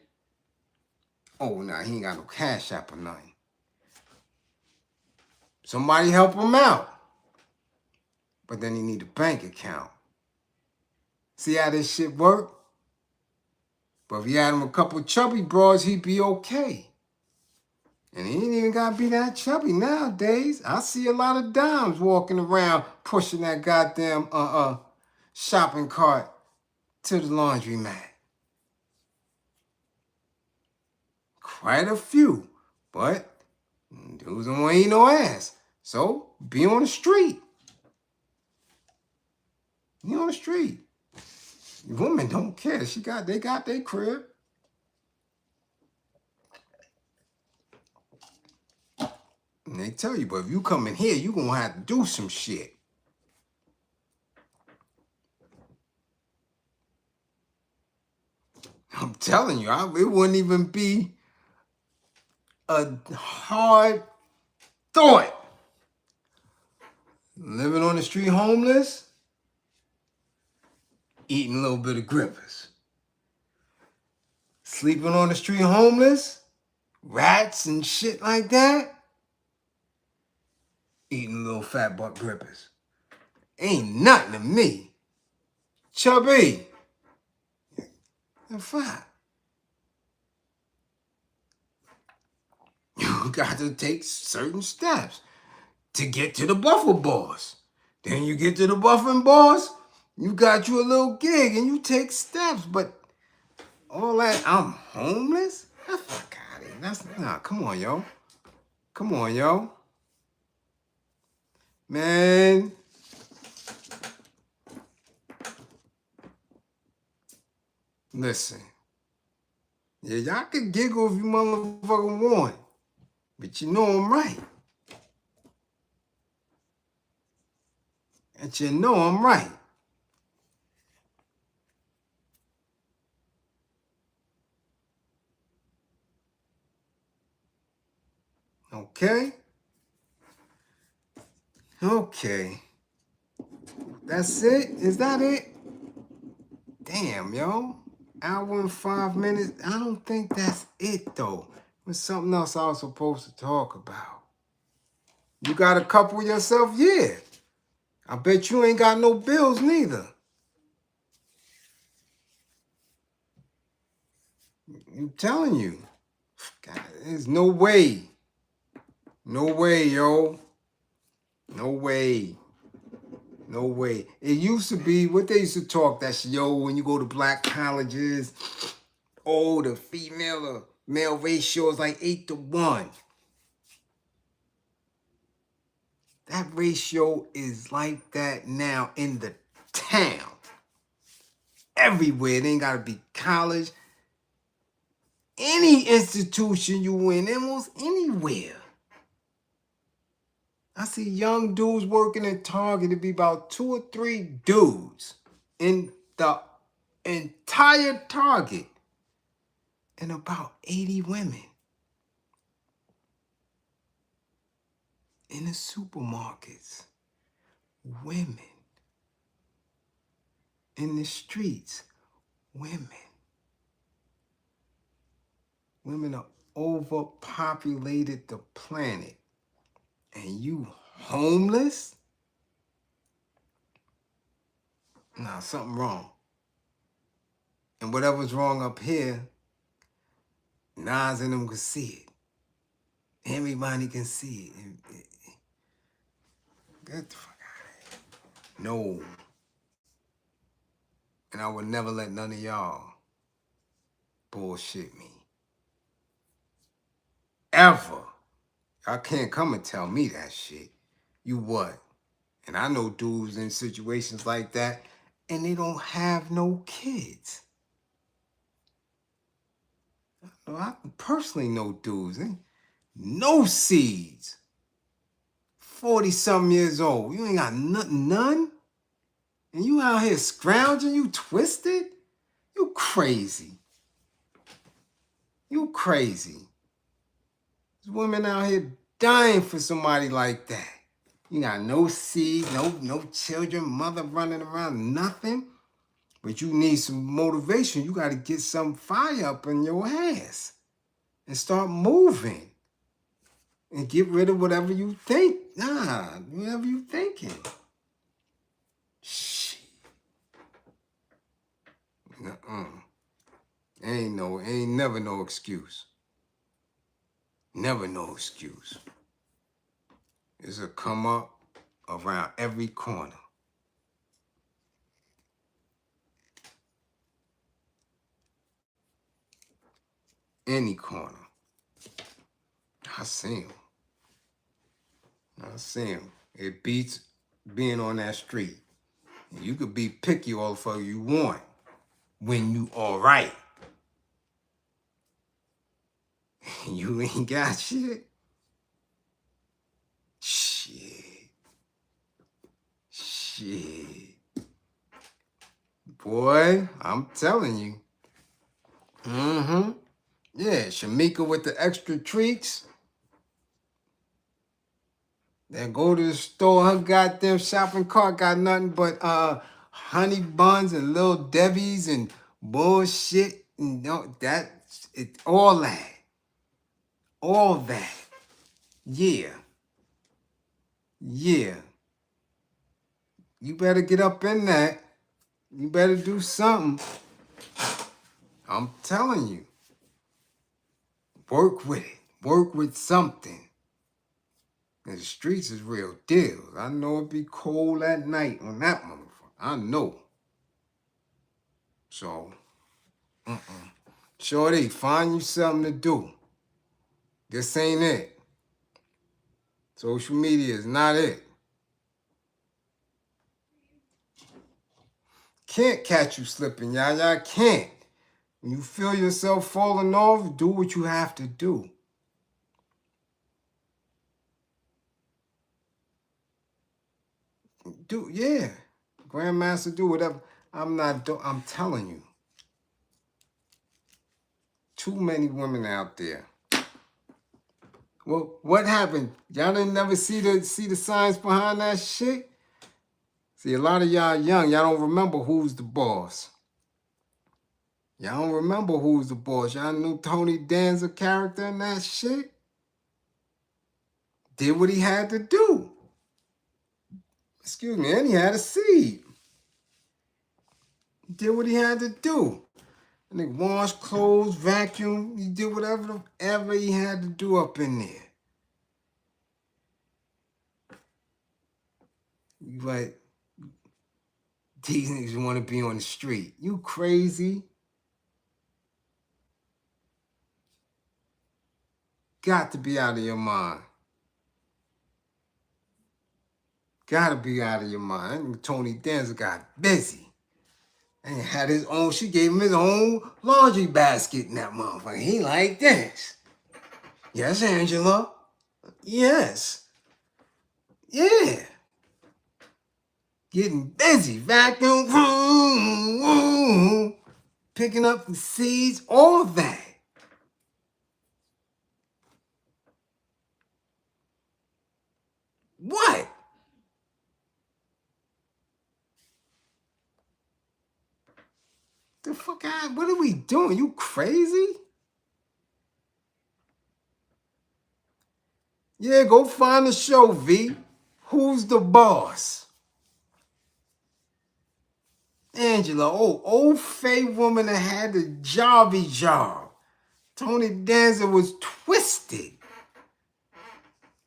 A: Oh, nah, he ain't got no cash app or nothing. Somebody help him out. But then he need a bank account. See how this shit work? But if you had him a couple chubby broads, he'd be okay. And he ain't even got to be that chubby nowadays. I see a lot of dimes walking around pushing that goddamn shopping cart to the laundromat. Quite a few. But dudes don't want to eat no ass. So be on the street. Be on the street. Women don't care. They got their crib. And they tell you, but if you come in here, you gonna have to do some shit. I'm telling you, it wouldn't even be a hard thought. Living on the street homeless, eating a little bit of grippers. Sleeping on the street homeless, rats and shit like that, eating little fat butt grippers. Ain't nothing to me. Chubby. In fact, you got to take certain steps to get to the buffer boss. Then you get to the buffering boss, you got you a little gig and you take steps. But all that, I'm homeless? The fuck out of here. Nah, come on, yo. Come on, yo. Man. Listen. Yeah, y'all can giggle if you motherfucking want. But you know I'm right. That you know I'm right. Okay? Okay. That's it? Is that it? Damn, yo. Hour and 5 minutes. I don't think that's it, though. There's something else I was supposed to talk about. You got a couple yourself? Yeah. I bet you ain't got no bills neither. I'm telling you. God, there's no way. No way, yo. No way. No way. It used to be what they used to talk that shit, yo, when you go to black colleges, oh, the female or male ratio is like 8-to-1. That ratio is like that now in the town. Everywhere. It ain't got to be college. Any institution you in, almost anywhere. I see young dudes working at Target. It'd be about 2 or 3 dudes in the entire Target and about 80 women. In the supermarkets, women. In the streets, women. Women are overpopulated the planet. And you homeless? Nah, something wrong. And whatever's wrong up here, Nas and them can see it. Everybody can see it. Get the fuck out of here. No. And I would never let none of y'all bullshit me. Ever. Y'all can't come and tell me that shit. You what? And I know dudes in situations like that, and they don't have no kids. I personally know dudes, no seeds. 40-something years old. You ain't got none? And you out here scrounging, you twisted? You crazy. You crazy. There's women out here dying for somebody like that. You got no seed, no children, mother running around, nothing. But you need some motivation. You got to get some fire up in your ass and start moving. And get rid of whatever you think. Nah, whatever you thinking. Shit. Ain't never no excuse. Never no excuse. It's a come up around every corner. Any corner. I see him. It beats being on that street. You could be picky all the fuck you want when you all right. You ain't got shit. Shit. Boy, I'm telling you. Yeah, Shamika with the extra treats. Then go to the store, her goddamn shopping cart got nothing but honey buns and little Debbie's and bullshit and all that. All that. Yeah. Yeah. You better get up in that. You better do something. I'm telling you. Work with it. Work with something. And the streets is real deal. I know it be cold at night on that motherfucker. I know. So, Shorty, find you something to do. This ain't it. Social media is not it. Can't catch you slipping, y'all. Y'all can't. When you feel yourself falling off, do what you have to do. do, yeah. Grandmaster do whatever. I'm telling you. Too many women out there. Well, what happened? Y'all didn't never see the science behind that shit? See, a lot of y'all young, y'all don't remember who's the boss. Y'all don't remember who's the boss. Y'all knew Tony Danza character in that shit? Did what he had to do. Excuse me, and he had a seed. Did what he had to do. And he washed clothes, vacuum, he did whatever he had to do up in there. But these niggas want to be on the street. You crazy? Got to be out of your mind. Got to be out of your mind. Tony Danza got busy. And had his own, she gave him his own laundry basket in that motherfucker. He like this. Yes, Angela. Yes. Yeah. Getting busy. Vacuum. Picking up the seeds. All that. What? The fuck out? What are we doing? You crazy? Yeah, go find the show, V. Who's the boss? Angela, old fey woman that had the jobby job. Tony Danza was twisted.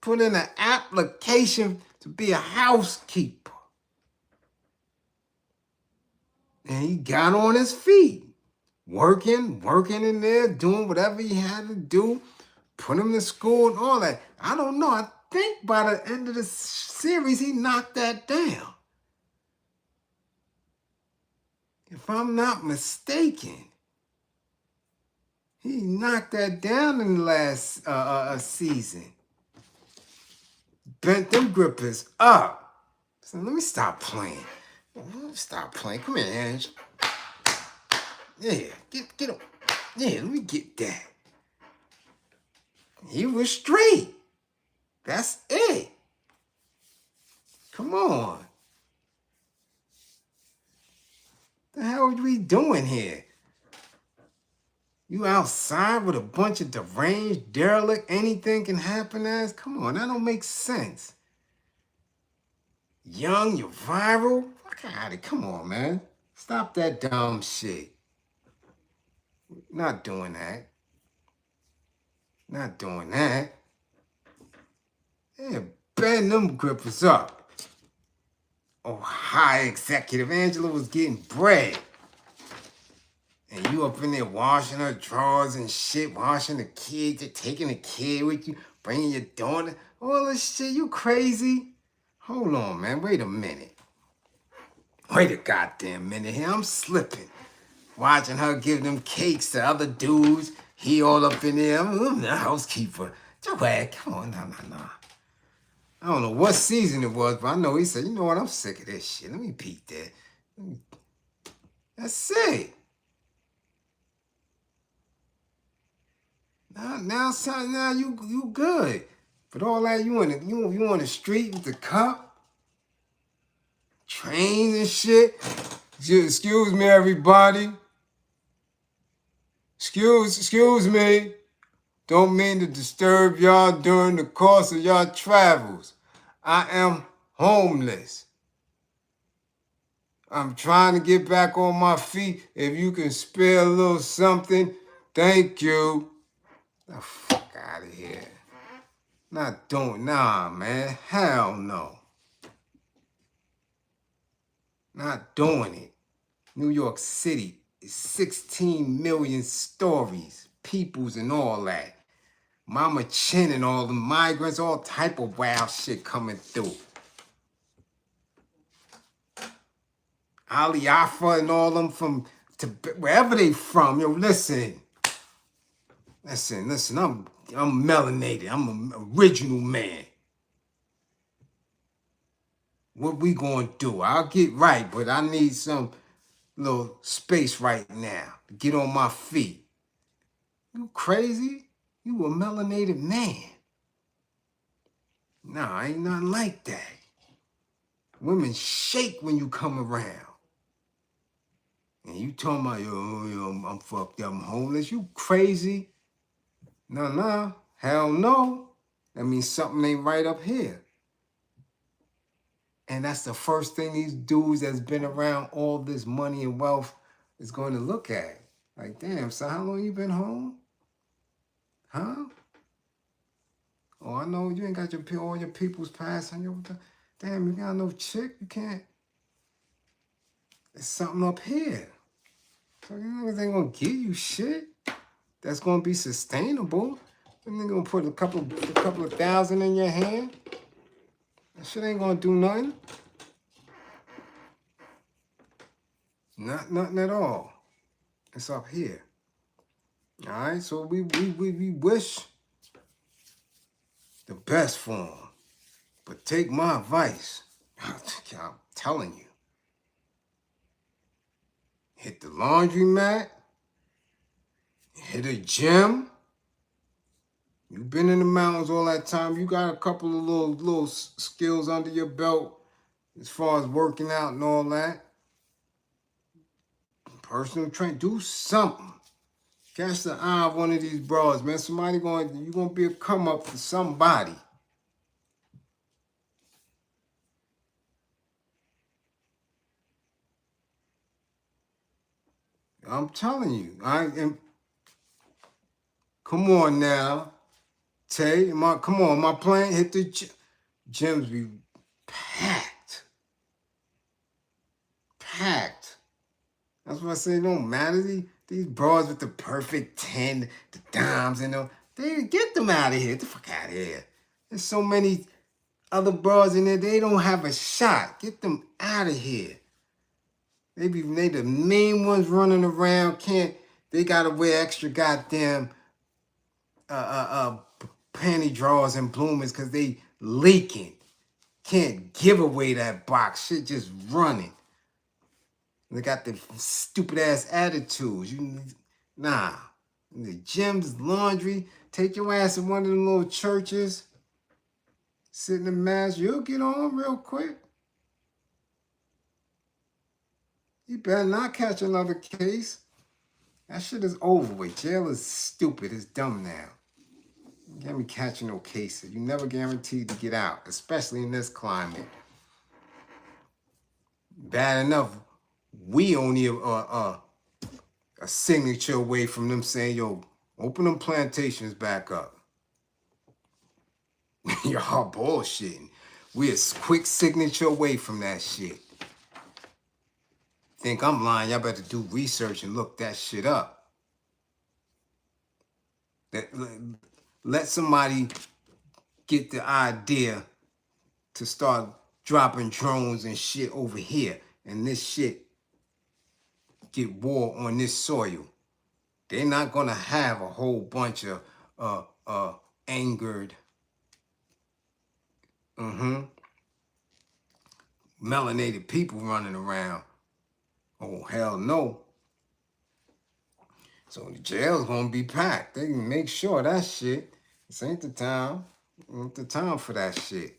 A: Put in an application to be a housekeeper. And he got on his feet. Working in there, doing whatever he had to do. Put him to school and all that. I don't know. I think by the end of the series, he knocked that down. If I'm not mistaken, he knocked that down in the last season. Bent them grippers up. So let me stop playing. Stop playing. Come here, Ange. Yeah, get him. Yeah, let me get that. He was straight. That's it. Come on. The hell are we doing here? You outside with a bunch of deranged, derelict, anything can happen as? Come on, that don't make sense. Young, you're viral? Fuck out of it. Come on, man. Stop that dumb shit. Not doing that. Not doing that. Yeah, bend them grippers up. Oh, high executive Angela was getting bread. And you up in there washing her drawers and shit, washing the kids, you're taking the kid with you, bringing your daughter, all this shit, you crazy? Hold on, man, wait a minute. Wait a goddamn minute here, I'm slipping. Watching her give them cakes to other dudes, he all up in there, I'm the housekeeper. Joanne, come on, no. I don't know what season it was, but I know he said, you know what, I'm sick of this shit. Let me peek that. That's it. Now, son, now you good. But all that, you on the street with the cop, trains and shit. Excuse me, everybody. Excuse me. Don't mean to disturb y'all during the course of y'all travels. I am homeless. I'm trying to get back on my feet. If you can spare a little something, thank you. The fuck out of here. Not doing, nah, man. Hell no. Not doing it. New York City is 16 million stories, peoples and all that. Mama Chin and all the migrants, all type of wild shit coming through. Ali Alpha and all them from to wherever they from. Yo, listen, I'm melanated. I'm an original man. What we gonna do? I'll get right, but I need some little space right now to get on my feet. You crazy? You a melanated man. Nah, ain't nothing like that. Women shake when you come around. And you talking about, yo, I'm fucked up, I'm homeless. You crazy? Nah, hell no. That means something ain't right up here. And that's the first thing these dudes that's been around all this money and wealth is going to look at. Like, damn, so how long you been home? Huh? Oh, I know you ain't got all your people's pass on your... Damn, you got no chick? You can't... There's something up here. So you know they gonna give you shit that's gonna be sustainable. And they gonna put a couple of thousand in your hand. That shit ain't gonna do nothing. Nothing at all. It's up here. All right, so we wish the best for them. But take my advice. I'm telling you. Hit the laundromat. Hit a gym. You've been in the mountains all that time. You got a couple of little skills under your belt as far as working out and all that. Personal train, do something. Catch the eye of one of these bros, man. You gonna be a come up for somebody. I'm telling you, come on now, Tay. Come on, my plan hit the gyms be packed. That's what I say. It don't matter. These bras with the perfect 10, the dimes, they get them out of here. Get the fuck out of here. There's so many other bras in there. They don't have a shot. Get them out of here. They the main ones running around. They gotta wear extra goddamn panty drawers and bloomers because they leaking. Can't give away that box. Shit just running. They got the stupid ass attitudes. Nah. The gyms, laundry. Take your ass to one of them little churches. Sit in the mass. You'll get on real quick. You better not catch another case. That shit is over with. Jail is stupid. It's dumb now. You can't be catching no cases. You never guaranteed to get out, especially in this climate. Bad enough, we only a signature away from them saying, yo, open them plantations back up. Y'all bullshitting. We a quick signature away from that shit. Think I'm lying? Y'all better do research and look that shit up. Let somebody get the idea to start dropping drones and shit over here, and this shit get war on this soil. They're not gonna have a whole bunch of angered, melanated people running around. Oh, hell no. So the jail's gonna be packed. They can make sure that shit. This ain't the time. Ain't the time for that shit.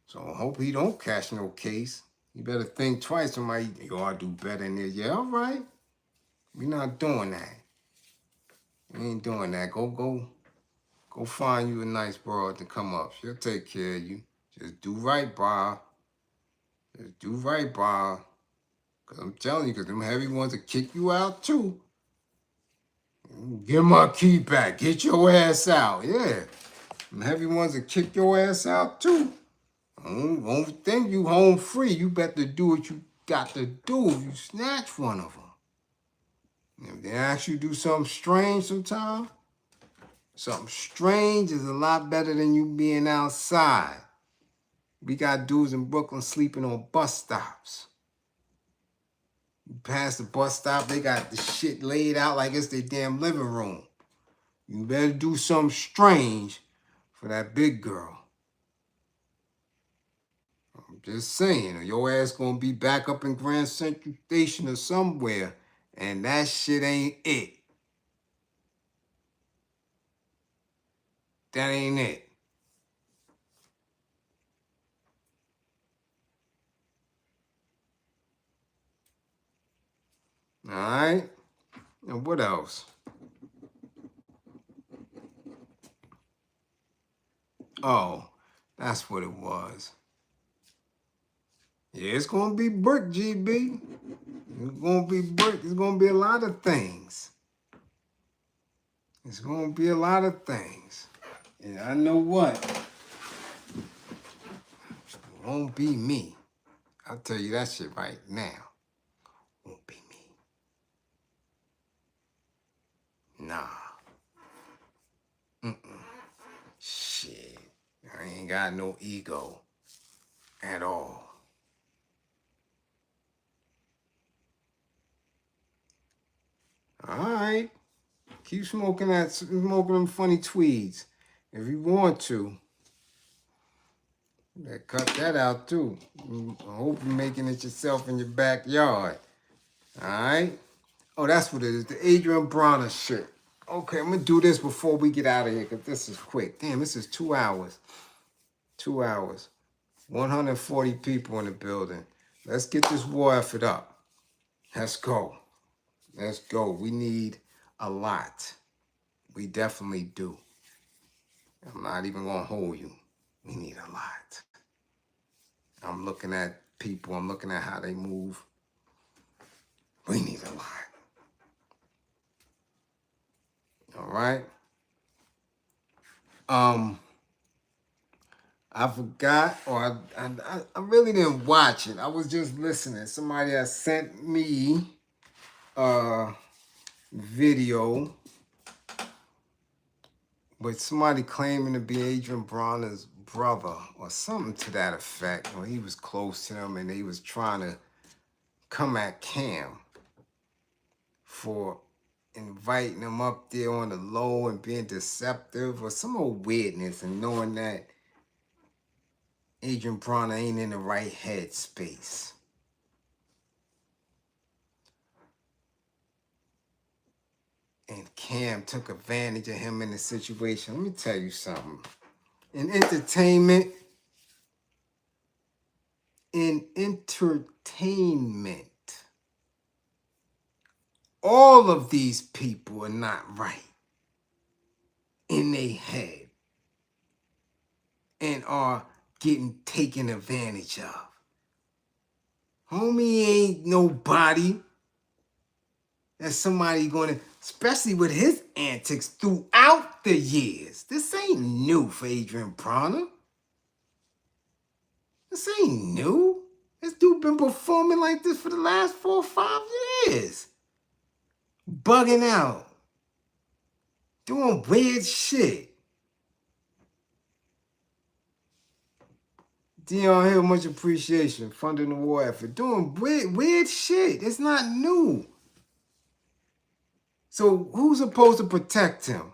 A: So I hope he don't catch no case. You better think twice. Somebody, yo, I do better in there. Yeah, all right. We're not doing that. We ain't doing that. Go find you a nice broad to come up. She'll take care of you. Just do right, Bob. Just do right, Bob. Because I'm telling you, because them heavy ones will kick you out too. Give my key back. Get your ass out. Yeah. Them heavy ones will kick your ass out too. Don't think you home free. You better do what you got to do if you snatch one of them. If they ask you to do something strange sometime, something strange is a lot better than you being outside. We got dudes in Brooklyn sleeping on bus stops. You pass the bus stop, they got the shit laid out like it's their damn living room. You better do something strange for that big girl. Just saying, your ass gonna be back up in Grand Central Station or somewhere, and that shit ain't it. That ain't it. All right? And what else? Oh, that's what it was. Yeah, it's gonna be brick, GB. It's gonna be brick. It's gonna be a lot of things. It's gonna be a lot of things. And I know what. It won't be me. I'll tell you that shit right now. Won't be me. Nah. Shit. I ain't got no ego at all. All right. Keep smoking them funny tweeds. If you want to. Cut that out too. I hope you're making it yourself in your backyard. All right? Oh, that's what it is. The Adrian Bronner shit. Okay, I'm going to do this before we get out of here because this is quick. Damn, this is 2 hours. 2 hours. 140 people in the building. Let's get this war effort up. Let's go. Let's go. We need a lot. We definitely do. I'm not even going to hold you. We need a lot. I'm looking at people. I'm looking at how they move. We need a lot. All right. I forgot, or I really didn't watch it. I was just listening. Somebody has sent me a video with somebody claiming to be Adrian Bronner's brother or something to that effect. Or he was close to them and they was trying to come at Cam for inviting him up there on the low and being deceptive or some old weirdness, and knowing that Adrian Bronner ain't in the right head space. And Cam took advantage of him in the situation. Let me tell you something. In entertainment, all of these people are not right in their head and are getting taken advantage of. Homie ain't nobody that somebody gonna, especially with his antics throughout the years. This ain't new for Adrian Bronner. This ain't new. This dude been performing like this for the last 4 or 5 years. Bugging out. Doing weird shit. Dion Hill, much appreciation. Funding the war effort. Doing weird shit. It's not new. So who's supposed to protect him?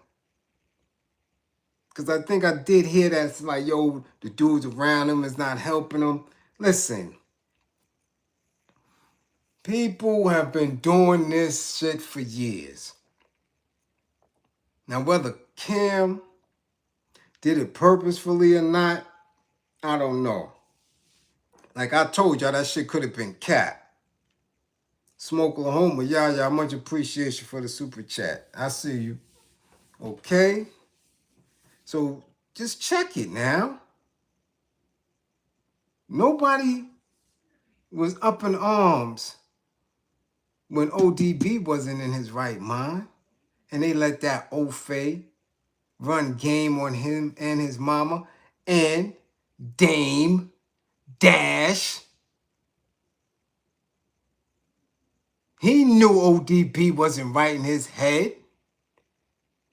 A: Because I think I did hear that it's like, yo, the dudes around him is not helping him. Listen. People have been doing this shit for years. Now, whether Cam did it purposefully or not, I don't know. Like I told y'all, that shit could have been Cat. Smoke Oklahoma, y'all, much appreciation for the super chat. I see you. Okay? So just check it now. Nobody was up in arms when ODB wasn't in his right mind. And they let that Ofe run game on him and his mama and Dame Dash. He knew ODB wasn't right in his head.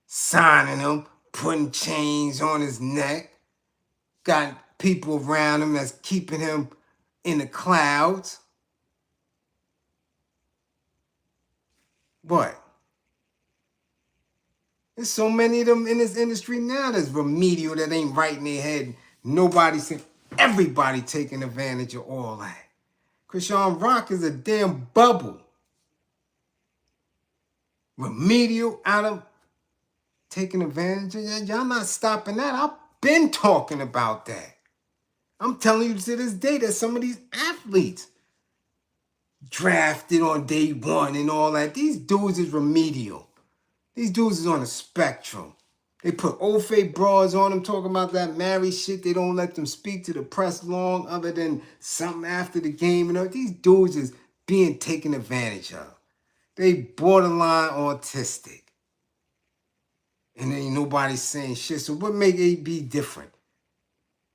A: Signing him, putting chains on his neck. Got people around him that's keeping him in the clouds. What? There's so many of them in this industry now that's remedial that ain't right in their head. Nobody saying, Everybody taking advantage of all that. Krishan Rock is a damn bubble. Remedial out of taking advantage of that. Y'all not stopping that. I've been talking about that. I'm telling you to this day that some of these athletes drafted on day one and all that. These dudes is remedial. These dudes is on the spectrum. They put old fake bras on them talking about that married shit. They don't let them speak to the press long other than something after the game. You know, these dudes is being taken advantage of. They borderline autistic. And then ain't nobody saying shit. So what make AB different?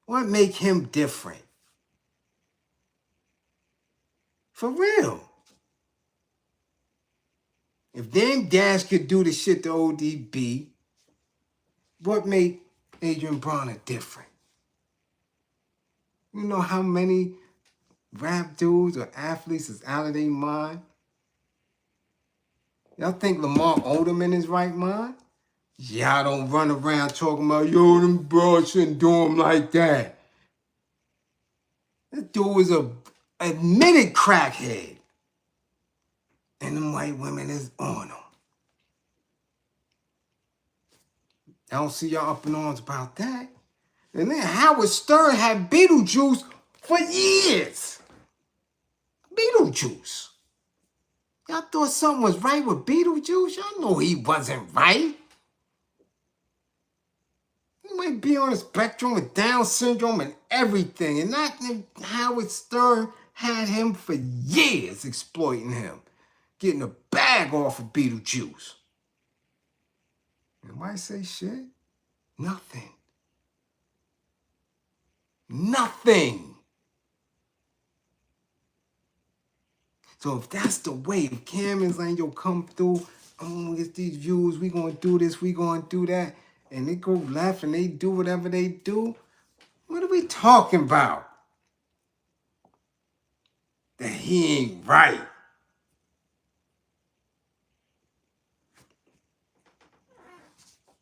A: What make him different? For real. If Dame Dash could do the shit to ODB, what made Adrian Bronner different? You know how many rap dudes or athletes is out of their mind? Y'all think Lamar Odom in his right mind? Y'all don't run around talking about, yo, them bros shouldn't do him like that. This dude was a admitted crackhead. And them white women is on him. I don't see y'all up in arms about that. And then Howard Stern had Beetlejuice for years. Beetlejuice. Y'all thought something was right with Beetlejuice? Y'all know he wasn't right. He might be on the spectrum with Down syndrome and everything. And that Howard Stern had him for years exploiting him. Getting a bag off of Beetlejuice. And why say shit? Nothing. Nothing. So if that's the way, if Cameron's like, yo, come through, I'm gonna get these views, we gonna do this, we gonna do that, and they go left and they do whatever they do, what are we talking about? That he ain't right.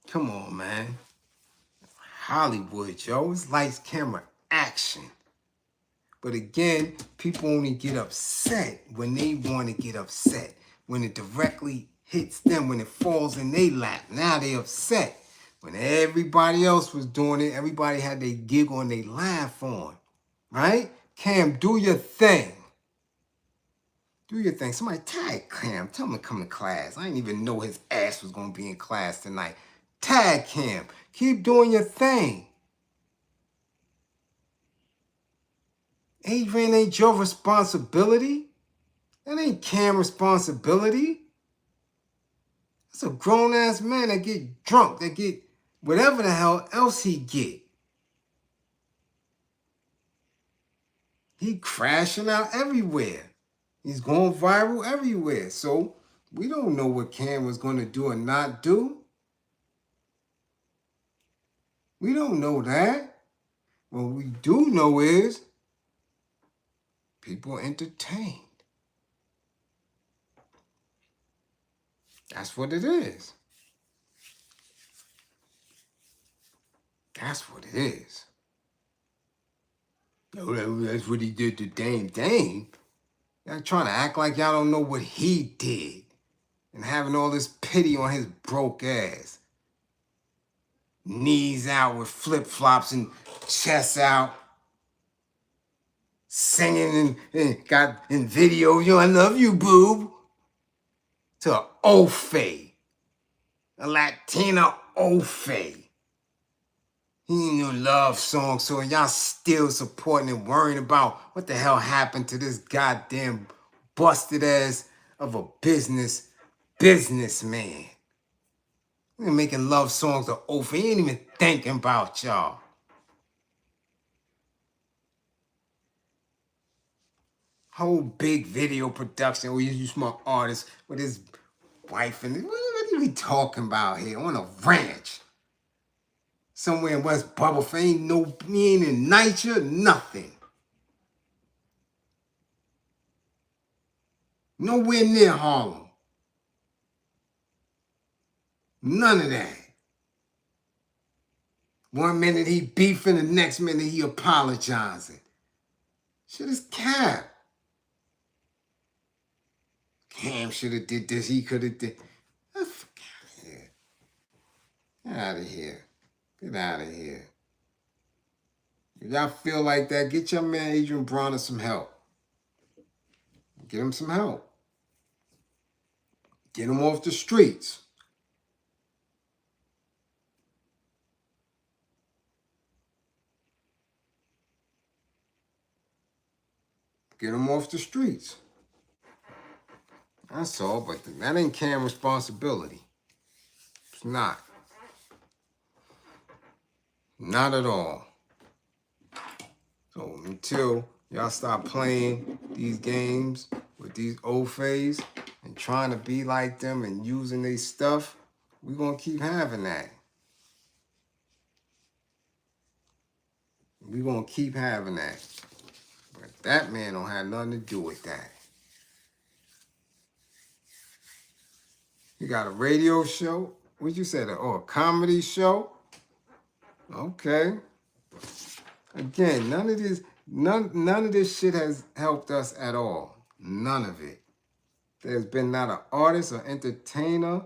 A: Come on, man. Hollywood, yo. It's lights, camera, action. But again, people only get upset when they want to get upset. When it directly hits them, when it falls in their lap. Now they upset. When everybody else was doing it, everybody had their giggle and they laugh on. Right? Cam, do your thing. Do your thing. Somebody tag Cam. Tell him to come to class. I didn't even know his ass was going to be in class tonight. Tag Cam. Keep doing your thing. Adrian ain't your responsibility. That ain't Cam's responsibility. That's a grown-ass man that get drunk, that get whatever the hell else he get. He crashing out everywhere. He's going viral everywhere. So we don't know what Cam was going to do or not do. We don't know that. What we do know is people entertained. That's what it is. That's what it is. That's what he did to Dame. Dame? Y'all trying to act like y'all don't know what he did. And having all this pity on his broke ass. Knees out with flip-flops and chest out. Singing and got in video, yo, I love you, boob. To an Ofe. A Latina Ofe. He ain't no love song, so y'all still supporting and worrying about what the hell happened to this goddamn busted ass of a businessman. He ain't making love songs to Ofe. He ain't even thinking about y'all. Whole big video production where you smart artist with his wife and what are we talking about here? On a ranch. Somewhere in West Bubblefield, he ain't in NYCHA, nothing. Nowhere near Harlem. None of that. 1 minute he beefing, the next minute he apologizing. Shit is cap. Cam should have did this, he could have did. Fuck out of here. Get out of here. Get out of here. If y'all feel like that, get your man Adrian Bronner some help. Get him some help. Get him off the streets. Get him off the streets. That's all, but that ain't Cam's responsibility. It's not. Not at all. So until y'all stop playing these games with these old fays and trying to be like them and using their stuff, we're going to keep having that. We're going to keep having that. But that man don't have nothing to do with that. You got a radio show? What'd you say? A comedy show? Okay. Again, none of this shit has helped us at all. None of it. There's been not an artist or entertainer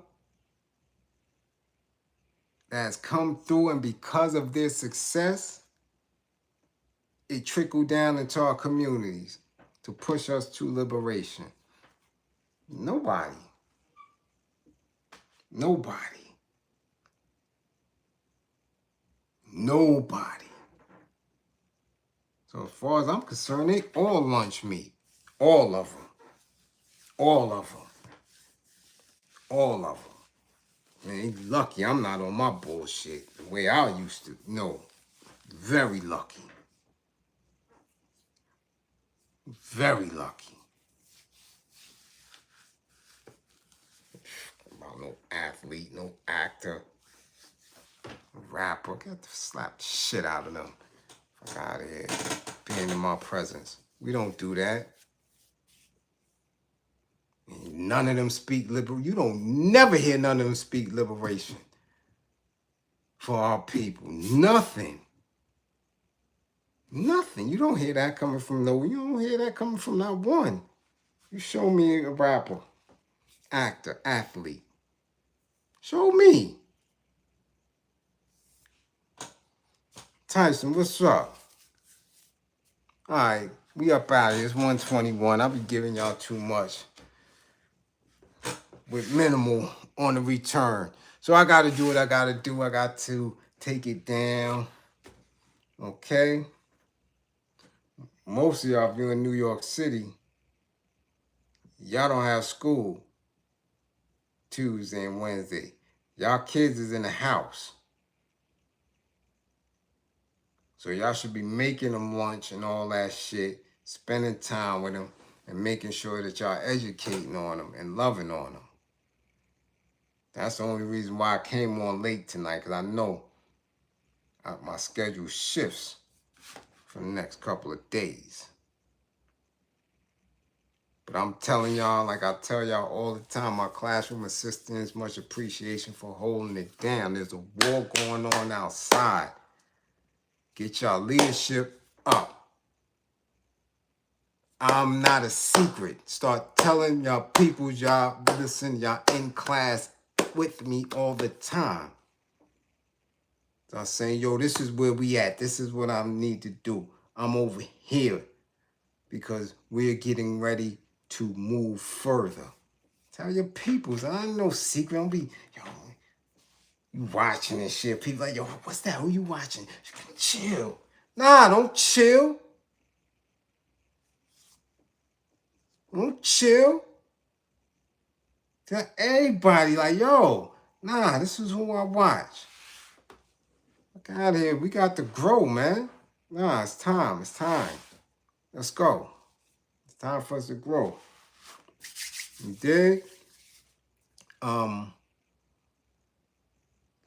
A: that has come through, and because of their success, it trickled down into our communities to push us to liberation. Nobody. Nobody. Nobody. So as far as I'm concerned, they all lunch meat. All of them. All of them. All of them. Man, he's lucky I'm not on my bullshit the way I used to. No. Very lucky. Very lucky. About no athlete, no actor, rapper. Got to slap the shit out of them. Fuck out of here. Being in my presence. We don't do that. None of them speak liberation. You don't never hear none of them speak liberation for our people. Nothing. Nothing. You don't hear that coming from no. You don't hear that coming from not one. You show me a rapper, actor, athlete. Show me. Tyson, what's up? All right, we up out of here. It's 1:21. I'll be giving y'all too much with minimal on the return. So I got to do what I got to do. I got to take it down. Okay? Most of y'all, if you're in New York City, y'all don't have school Tuesday and Wednesday. Y'all kids is in the house. So y'all should be making them lunch and all that shit, spending time with them, and making sure that y'all educating on them and loving on them. That's the only reason why I came on late tonight, because I know my schedule shifts for the next couple of days. But I'm telling y'all, like I tell y'all all the time, my classroom assistants, much appreciation for holding it down. There's a war going on outside. Get y'all leadership up. I'm not a secret. Start telling y'all people, y'all listen, y'all in class with me all the time. Start saying, yo, this is where we at. This is what I need to do. I'm over here because we're getting ready to move further. Tell your peoples. I ain't no secret. Don't be, yo, you watching and shit. People like, yo, what's that? Who you watching? Chill. Nah, don't chill. Don't chill. Tell everybody, like, yo, nah, this is who I watch. Look out of here. We got to grow, man. Nah, it's time. It's time. Let's go. It's time for us to grow. You dig?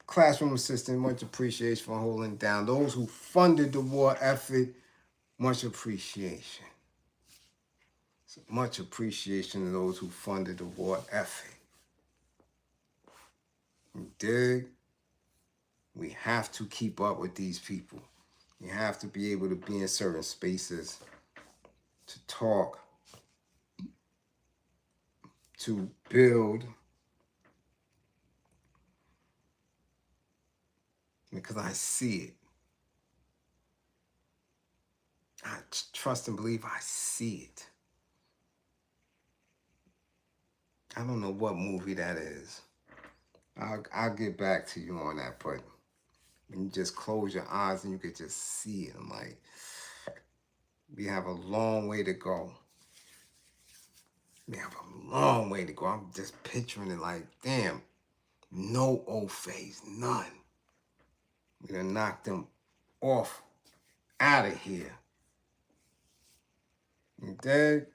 A: Classroom assistant, much appreciation for holding down. Those who funded the war effort, much appreciation. Much appreciation to those who funded the war effort. You dig? We have to keep up with these people. You have to be able to be in certain spaces to talk, to build, because I see it. I trust and believe I see it. I don't know what movie that is. I'll get back to you on that, but when you just close your eyes and you could just see it, I'm like, we have a long way to go. We have a long way to go. I'm just picturing it like, damn, no old phase, none. We're gonna knock them off out of here. You dig?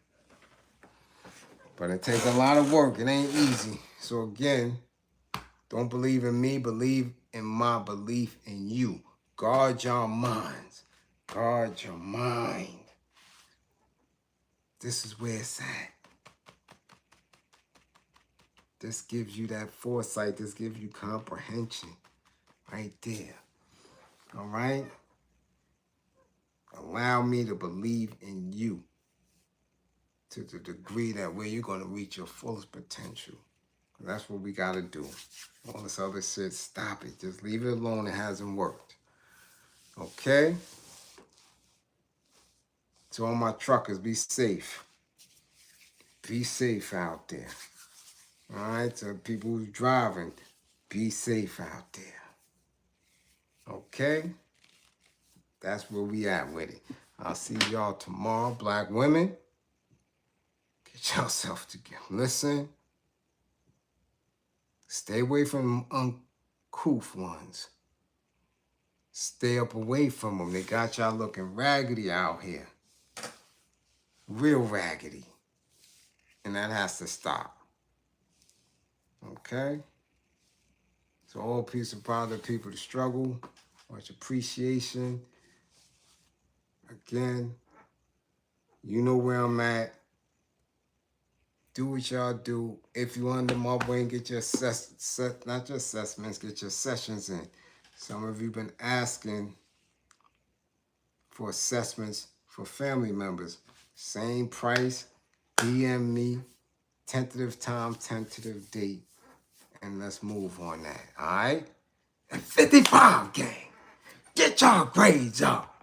A: But it takes a lot of work. It ain't easy. So again, don't believe in me, believe in my belief in you. Guard your minds. Guard your mind. This is where it's at. This gives you that foresight. This gives you comprehension. Right there. All right? Allow me to believe in you to the degree that where you're going to reach your fullest potential. That's what we got to do. All this other shit, stop it. Just leave it alone. It hasn't worked. Okay? So all my truckers, be safe. Be safe out there. All right? So people who's driving, be safe out there. Okay? That's where we at with it. I'll see y'all tomorrow. Black women, get yourself together. Listen. Stay away from uncouth ones. Stay up away from them. They got y'all looking raggedy out here. Real raggedy. And that has to stop. Okay? So all peace and pride of people to struggle. Much appreciation. Again, you know where I'm at. Do what y'all do. If you under my wing, get your not just assessments, get your sessions in. Some of you been asking for assessments for family members. Same price. DM me. Tentative time, tentative date. And let's move on that. All right? And 55 gang. Get y'all grades up.